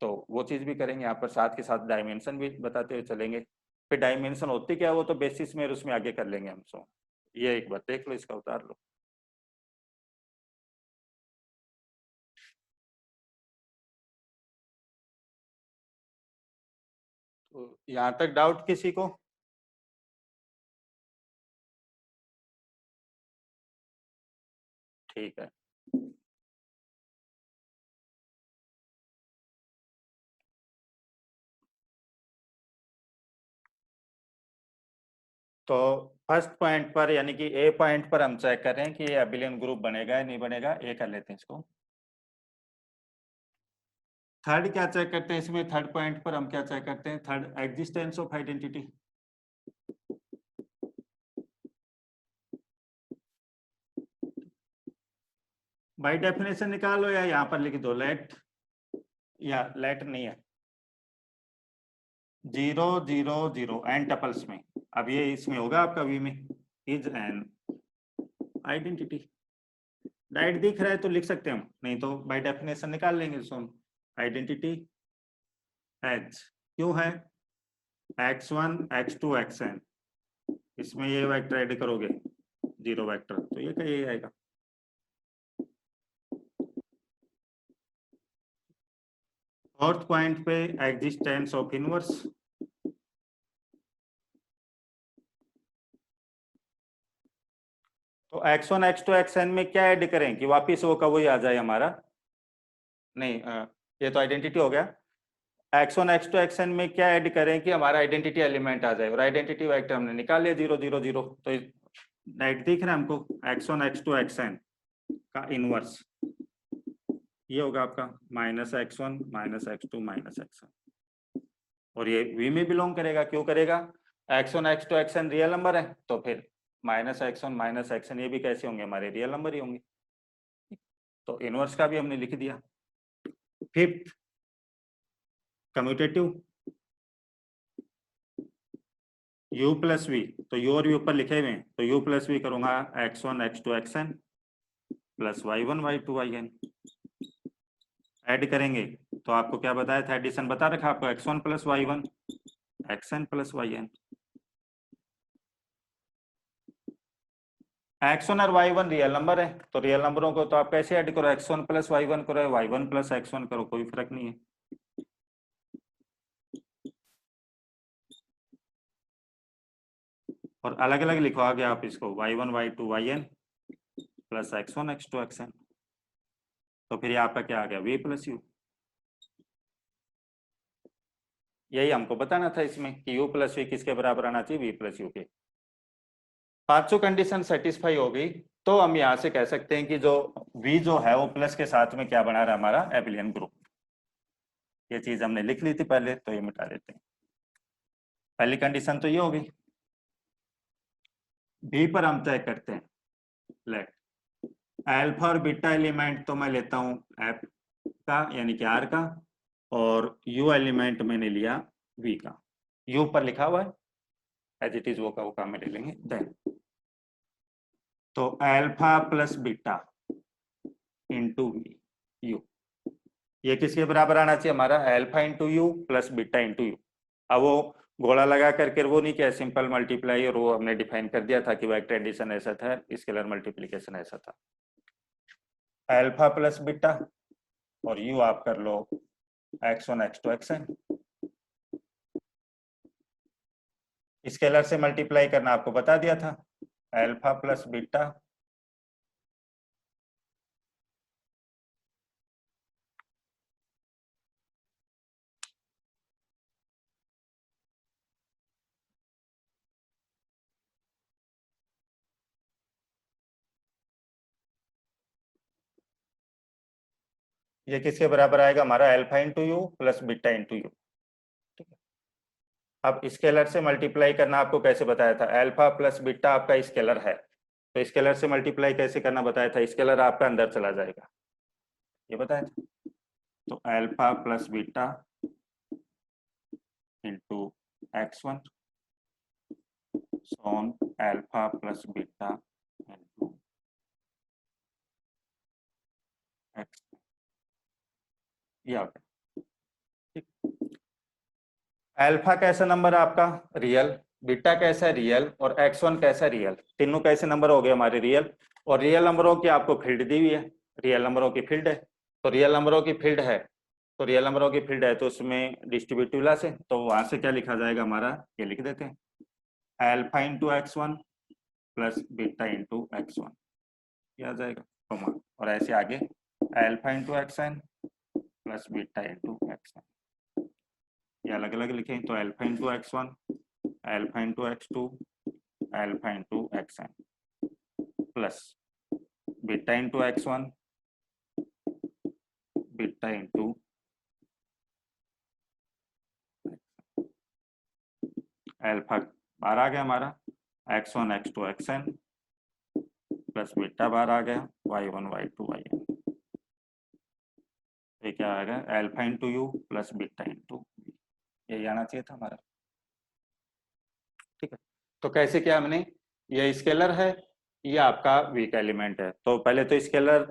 S1: तो वो चीज भी करेंगे यहाँ पर, साथ के साथ डायमेंशन भी बताते हुए चलेंगे। फिर डायमेंशन होती क्या है वो तो बेसिस में और उसमें आगे कर लेंगे हम, सो ये एक बार देख लो, इसका उतार लो। तो यहाँ तक डाउट किसी को? ठीक है। तो फर्स्ट पॉइंट पर यानी कि ए पॉइंट पर हम चेक करें कि ये एबिलियन ग्रुप बनेगा या नहीं बनेगा। ए कर लेते हैं इसको। थर्ड क्या चेक करते हैं इसमें, थर्ड पॉइंट पर हम क्या चेक करते हैं, third existence of identity. By definition निकालो या यहाँ पर लिख दो लेट, या लेट नहीं है, 0 0 0 एन टपल्स में। अब ये इसमें होगा आपका वी में, इज एन आइडेंटिटी। डायरेक्ट दिख रहा है तो लिख सकते हैं हम, नहीं तो बाय डेफिनेशन निकाल लेंगे इसको हम। आइडेंटिटी एच क्यों है, x1 x2 xn, इसमें ये वेक्टर ऐड करोगे 0 वेक्टर, तो ये क्या, ये आएगा। फोर्थ पॉइंट पे एग्जिस्टेंस ऑफ इनवर्स। तो x1 x2 xn में क्या ऐड करें कि वापिस वो का वही आ जाए हमारा, नहीं ये तो आइडेंटिटी हो गया। x1 x2 xn में क्या ऐड करें कि हमारा आइडेंटिटी एलिमेंट आ जाए, और आइडेंटिटी वेक्टर हमने निकाल लिया 0 0 0, तो डायरेक्ट दिख रहा है हमको x1 x2 xn का इनवर्स ये होगा आपका -x1 -x2 -xn, और ये v में बिलोंग करेगा। क्यों करेगा, x1 x2 xn real number है, तो फिर -x1 -xn ये भी कैसे होंगे, हमारे रियल नंबर ही होंगे। तो इनवर्स का भी हमने लिख दिया। Fifth commutative u plus V, तो u और v ऊपर लिखे हुए हैं, तो u प्लस वी करूंगा x1 x2 xn plus y1 y2 yn। Add करेंगे तो आपको क्या बताया था, एडिशन बता रखा आपको, x1 plus y1 xn plus yn। x1 और y1 रियल नंबर है, तो रियल नंबरों को तो आप कैसे ऐड करो, x1 प्लस y1 करो, y1 प्लस x1 करो, कोई फर्क नहीं है। और अलग अलग लिखवाओगे आप इसको y1 y2 yn plus x1 x2 xn, तो फिर यहाँ पर क्या आ गया v प्लस यू। यही हमको बताना था इसमें कि u प्लस वी किसके बराबर आना चाहिए, v प्लस यू के। पांचों कंडीशन सेटिस्फाई हो गई, तो हम यहाँ से कह सकते हैं कि जो v जो है वो प्लस के साथ में क्या बना रहा है, हमारा एबिलियन ग्रुप। ये चीज हमने लिख ली थी पहले, तो ये मिटा देते हैं। पहली कंडीशन तो ये हो गई। b पर हम चेक करते हैं, लेट अल्फा और बीटा एलिमेंट तो मैं लेता हूं f का यानी कि r का, और u एलिमेंट मैंने लिया v का। u पर लिखा हुआ है एज इट इज, वो का में ले लेंगे। देन तो alpha plus beta into V U, ये किसके बराबर आना चाहिए, हमारा alpha into U plus beta into U. अब वो गोला लगा करके वो नहीं किया, सिंपल मल्टीप्लाई, और वो हमने डिफाइन कर दिया था कि वेक्टर एडिशन ऐसा था, स्केलर मल्टीप्लिकेशन ऐसा था। अल्फा प्लस बीटा और यू आप कर लो x1 x2 xn। स्केलर से मल्टीप्लाई करना आपको बता दिया था, अल्फा प्लस बीटा ये किसके बराबर आएगा, हमारा alpha into U plus beta into you. ठीक है, अब स्केलर से मल्टीप्लाई करना आपको कैसे बताया था, अल्फा प्लस बीटा आपका स्केलर है, तो स्केलर से मल्टीप्लाई कैसे करना बताया था, स्केलर आपका अंदर चला जाएगा, ये बताया था। तो alpha plus beta into x1 सोन alpha plus beta into x, ये आ गया। ठीक, अल्फा कैसा नंबर है आपका, रियल, बीटा कैसा है रियल, और x1 कैसा रियल, तीनों कैसे नंबर हो गए हमारे रियल। और रियल नंबरों की आपको फील्ड दी हुई है, रियल नंबरों की फील्ड है, तो रियल नंबरों की फील्ड है, तो रियल नंबरों की फील्ड है तो उसमें डिस्ट्रीब्यूटिव क्लास है, तो वहां से क्या लिखा जाएगा हमारा, ये लिख देते हैं alpha into x1 plus beta into x1, ये आ जाएगा कॉमा, और ऐसे आगे alpha into xn plus beta into xn, ये अलग अलग लिखें, तो alpha into x1 alpha into x2 alpha into X N plus beta into X one beta into alpha बाहर आ गया हमारा X one X two X N plus beta बाहर आ गया Y one Y two Y N. ये क्या आएगा alpha into U plus beta into यही आना चाहिए था हमारा। ठीक है, तो कैसे किया हमने, ये स्केलर है, ये आपका वीक एलिमेंट है, तो पहले तो स्केलर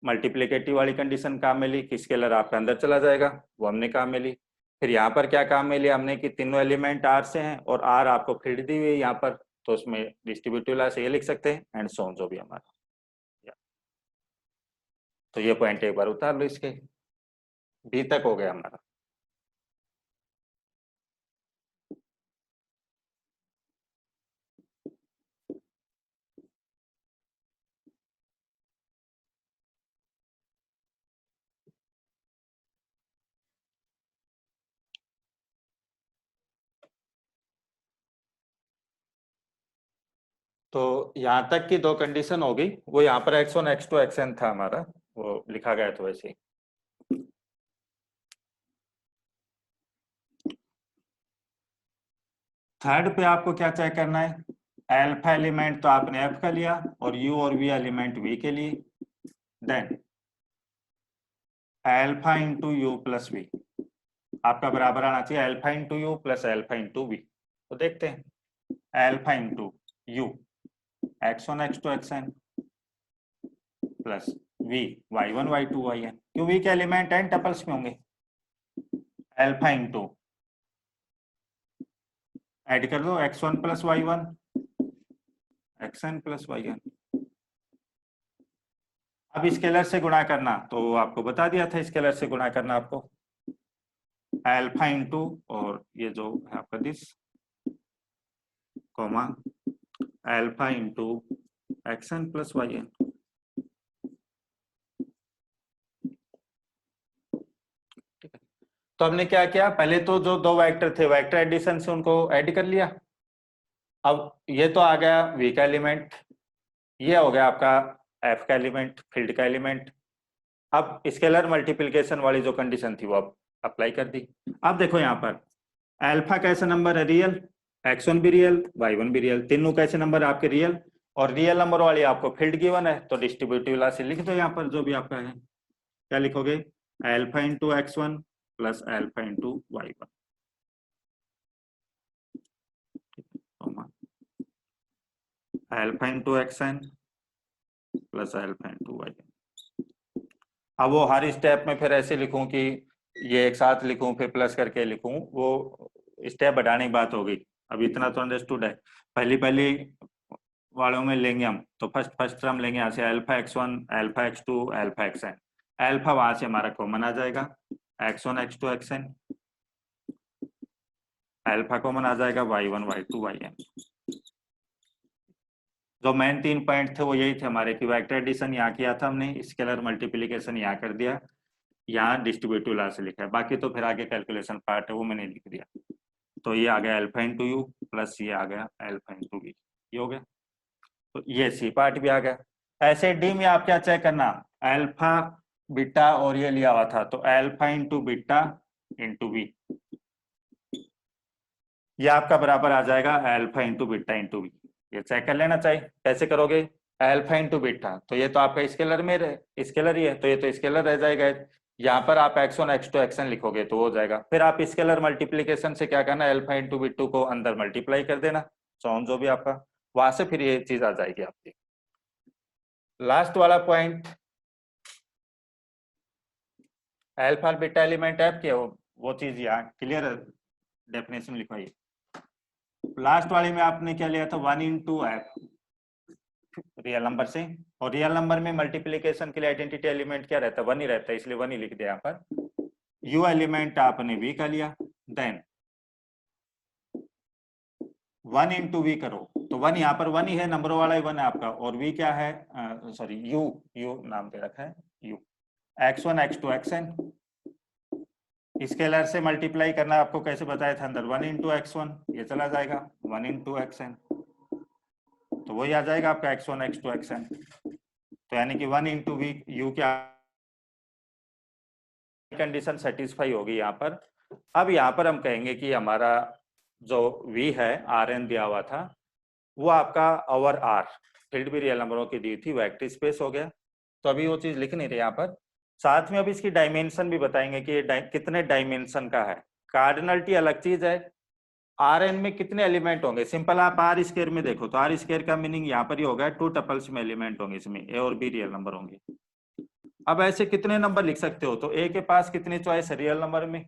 S1: मल्टीप्लिकेटिव वाली कंडीशन काम में ली कि स्केलर आपका अंदर चला जाएगा, वो हमने काम में ली। फिर यहाँ पर क्या काम में लिया हमने कि तीनों एलिमेंट आर से हैं और आर आपको फील्ड दी हुई है यहाँ पर, तो उसमें डिस्ट्रीब्यूटिव लॉ से ये लिख सकते हैं एंड सो ऑन जो भी हमारा। तो ये पॉइंट एक बार उतार लो, इसके बी तक हो गया हमारा। तो यहाँ तक की दो कंडीशन हो गई, वो यहाँ पर x1 x2 xn था हमारा, वो लिखा गया तो वैसे ही। थर्ड पे आपको क्या चेक करना है, अल्फा एलिमेंट तो आपने f का लिया और u और v एलिमेंट v के लिए, then alpha into U plus V आपका बराबर आना चाहिए alpha into U plus alpha into V. तो देखते हैं alpha into U x1 x2 xn plus v y1 y2 yn, क्यों v के एलिमेंट n टपल्स में होंगे, अल्फा इंटू ऐड कर दो x1 plus y1 xn plus yn। अब स्केलर से गुणा करना, तो आपको बता दिया था स्केलर से गुणा करना आपको, अल्फा इंटू और ये जो है आपका this comma alpha into X N plus Y N. ठीक है, तो हमने क्या किया, पहले तो जो दो वेक्टर थे वेक्टर एडिशन से उनको ऐड कर लिया। अब ये तो आ गया वी का एलिमेंट, ये हो गया आपका एफ का एलिमेंट, फील्ड का एलिमेंट। अब स्केलर मल्टीप्लिकेशन वाली जो कंडीशन थी वो अब अप्लाई कर दी। अब देखो यहाँ पर अल्फा कैसा नंबर है, रियल, x1 भी रियल y1 भी रियल, तीनों कैसे नंबर आपके रियल, और रियल नंबर वाली आपको फील्ड गिवन है, तो डिस्ट्रीब्यूटिव लॉ से लिख दो यहाँ पर जो भी आपका है। क्या लिखोगे, alpha into x1 plus alpha into y1 alpha into xn plus alpha into yn। अब वो हर स्टेप में फिर ऐसे लिखूं कि ये एक साथ लिखूं फिर प्लस करके लिखूं, वो स्टेप बढ़ाने की बात हो गई। अब इतना तो अंडरस्टूड है, पहली पहली वालों में लेंगे हम, तो फर्स्ट टर्म लेंगे यहाँ से alpha x1 alpha x2 alpha xn, alpha वहां से हमारा कॉमन आ जाएगा x1 x2 xn, alpha common आ जाएगा y1 y2 yn। जो मेन तीन पॉइंट थे वो यही थे हमारे कि वेक्टर एडिशन यहाँ किया था हमने, स्केलर मल्टीप्लिकेशन यहाँ कर दिया, यहाँ डिस्ट्रीब्यूटिव लॉ से लिखा है, बाकी तो फिर आगे कैलकुलेशन पार्ट है वो मैंने लिख दिया। तो ये आ गया अल्फा इंटू यू प्लस ये आ गया अल्फा इंटू वी, ये हो गया। तो ये सी पार्ट भी आ गया। ऐसे डी में आप क्या चेक करना, अल्फा बीटा और ये लिया हुआ था, तो alpha into beta into V, ये आपका बराबर आ जाएगा alpha into beta into V. ये चेक कर लेना चाहिए, कैसे करोगे, अल्फा इंटू बीटा, तो ये तो आपका स्केलर में स्केलर ही है, तो ये तो स्केलर रह जाएगा। यहाँ पर आप x1 x2 xn लिखोगे तो हो जाएगा। फिर आप स्केलर मल्टीप्लिकेशन से क्या करना, अल्फा इंटू बीटू को अंदर मल्टीप्लाई कर देना, सॉन जो भी आपका, वहां से फिर ये चीज आ जाएगी आपकी। लास्ट वाला point alpha beta element F के, वो चीज यहाँ क्लियर डेफिनेशन लिखवाइए। लास्ट वाले में आपने क्या लिया था, 1 इंटू एफ रियल नंबर से, और रियल नंबर में मल्टीप्लिकेशन के लिए आइडेंटिटी एलिमेंट क्या रहता है, 1 ही रहता है, इसलिए 1 ही लिख दिया यहाँ पर। यू एलिमेंट आपने वी का लिया, देन 1 इंटू वी करो, तो 1 यहाँ पर 1 ही है, नंबर वाला ही 1 है आपका, और वी क्या है, सॉरी यू, यू नाम दे रखा है you, x1 x2 xn, scalar से मल्टीप्लाई करना आपको कैसे बताया था अंदर, 1 इंटू x1 ये चला जाएगा 1 इंटू xn तो वही आ जाएगा आपका x1 x2 xn। तो यानी कि 1 इंटू वी यू क्या कंडीशन सेटिस्फाई होगी यहाँ पर। अब यहाँ पर हम कहेंगे कि हमारा जो v है Rn दिया हुआ था वो आपका ओवर R, फील्ड भी रियल नंबरों की दी थी, वेक्टर स्पेस हो गया। तो अभी वो चीज लिख नहीं रही यहाँ पर। साथ में अब इसकी डायमेंशन भी बताएंगे कि ये कितने डायमेंशन का है। कार्डिनलिटी अलग चीज है, Rn में कितने एलिमेंट होंगे। सिंपल आप आर स्क्वायर में देखो तो आर स्क्वायर का मीनिंग यहाँ पर ही होगा 2 टपल्स में एलिमेंट होंगे, इसमें ए और बी रियल नंबर होंगे। अब ऐसे कितने नंबर लिख सकते हो, तो ए के पास कितनी चॉइस है रियल नंबर में,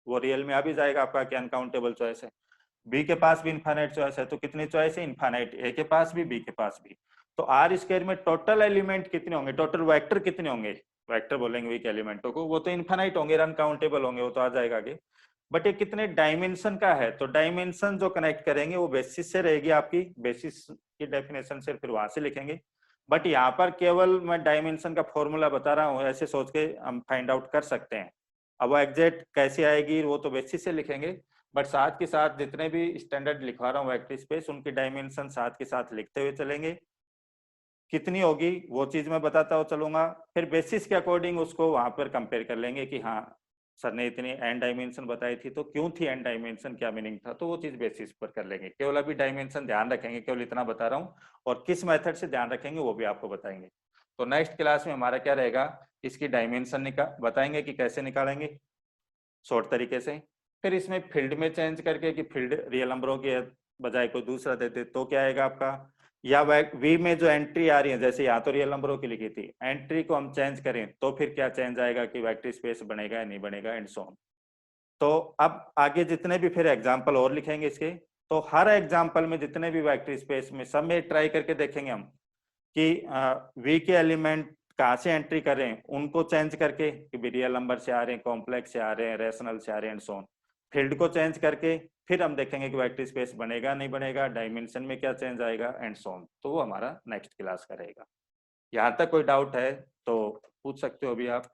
S1: वो रियल में आ भी जाएगा आपका कि अनकाउंटेबल चॉइस है। बी के पास भी इनफाइनाइट चॉइस है, तो कितनी चॉइस है इनफाइनाइट, ए के पास भी बी के पास भी। तो आर स्क्वायर में टोटल एलिमेंट कितने होंगे, टोटल वेक्टर कितने होंगे, वेक्टर बोलेंगे वीक एलिमेंटों को, वो तो इनफाइनाइट होंगे, अनकाउंटेबल होंगे, वो तो आ जाएगा आगे। बट ये कितने डायमेंशन का है, तो डायमेंशन जो कनेक्ट करेंगे वो बेसिस से रहेगी आपकी, बेसिस की डेफिनेशन से फिर वहां से लिखेंगे। बट यहाँ पर केवल मैं डायमेंशन का फॉर्मूला बता रहा हूँ, ऐसे सोच के हम फाइंड आउट कर सकते हैं। अब वो एग्जैक्ट कैसे आएगी वो तो बेसिस से लिखेंगे, बट साथ के साथ जितने भी स्टैंडर्ड लिखवा रहा हूँ वेक्टर स्पेस, उनकी डायमेंशन साथ के साथ लिखते हुए चलेंगे। कितनी होगी वो चीज मैं बताता हुआ चलूंगा, फिर बेसिस के अकॉर्डिंग उसको वहां पर कंपेयर कर लेंगे कि हाँ सर ने इतनी एन डायमेंशन बताई थी तो क्यों थी एन डायमेंशन, क्या मीनिंग था, तो वो चीज बेसिस पर कर लेंगे। केवल अभी डायमेंशन ध्यान रखेंगे, केवल इतना बता रहा हूँ, और किस मेथड से ध्यान रखेंगे वो भी आपको बताएंगे। तो नेक्स्ट क्लास में हमारा क्या रहेगा, इसकी डायमेंशन बताएंगे कि कैसे निकालेंगे शॉर्ट तरीके से। फिर इसमें फील्ड में चेंज करके कि फील्ड रियल नंबरों के बजाय कोई दूसरा देते तो क्या आएगा आपका, या वी में जो एंट्री आ रही है, जैसे यहाँ तो रियल नंबरों की लिखी थी, एंट्री को हम चेंज करें तो फिर क्या चेंज आएगा कि वेक्टर स्पेस बनेगा या नहीं बनेगा, एंड सो ऑन। तो अब आगे जितने भी फिर एग्जाम्पल और लिखेंगे इसके, तो हर एग्जाम्पल में जितने भी वेक्टर स्पेस में सब में ट्राई करके देखेंगे हम कि वी के एलिमेंट कहाँ से एंट्री कर रहे हैं, उनको चेंज करके कि रियल नंबर से आ रहे हैं, कॉम्प्लेक्स से आ रहे हैं, रेशनल से आ रहे हैं, एंड सो ऑन। फील्ड को चेंज करके फिर हम देखेंगे कि वेक्टर स्पेस बनेगा नहीं बनेगा, डायमेंशन में क्या चेंज आएगा, एंड सो ऑन। तो वो हमारा नेक्स्ट क्लास का रहेगा। यहाँ तक कोई डाउट है तो पूछ सकते हो अभी आप।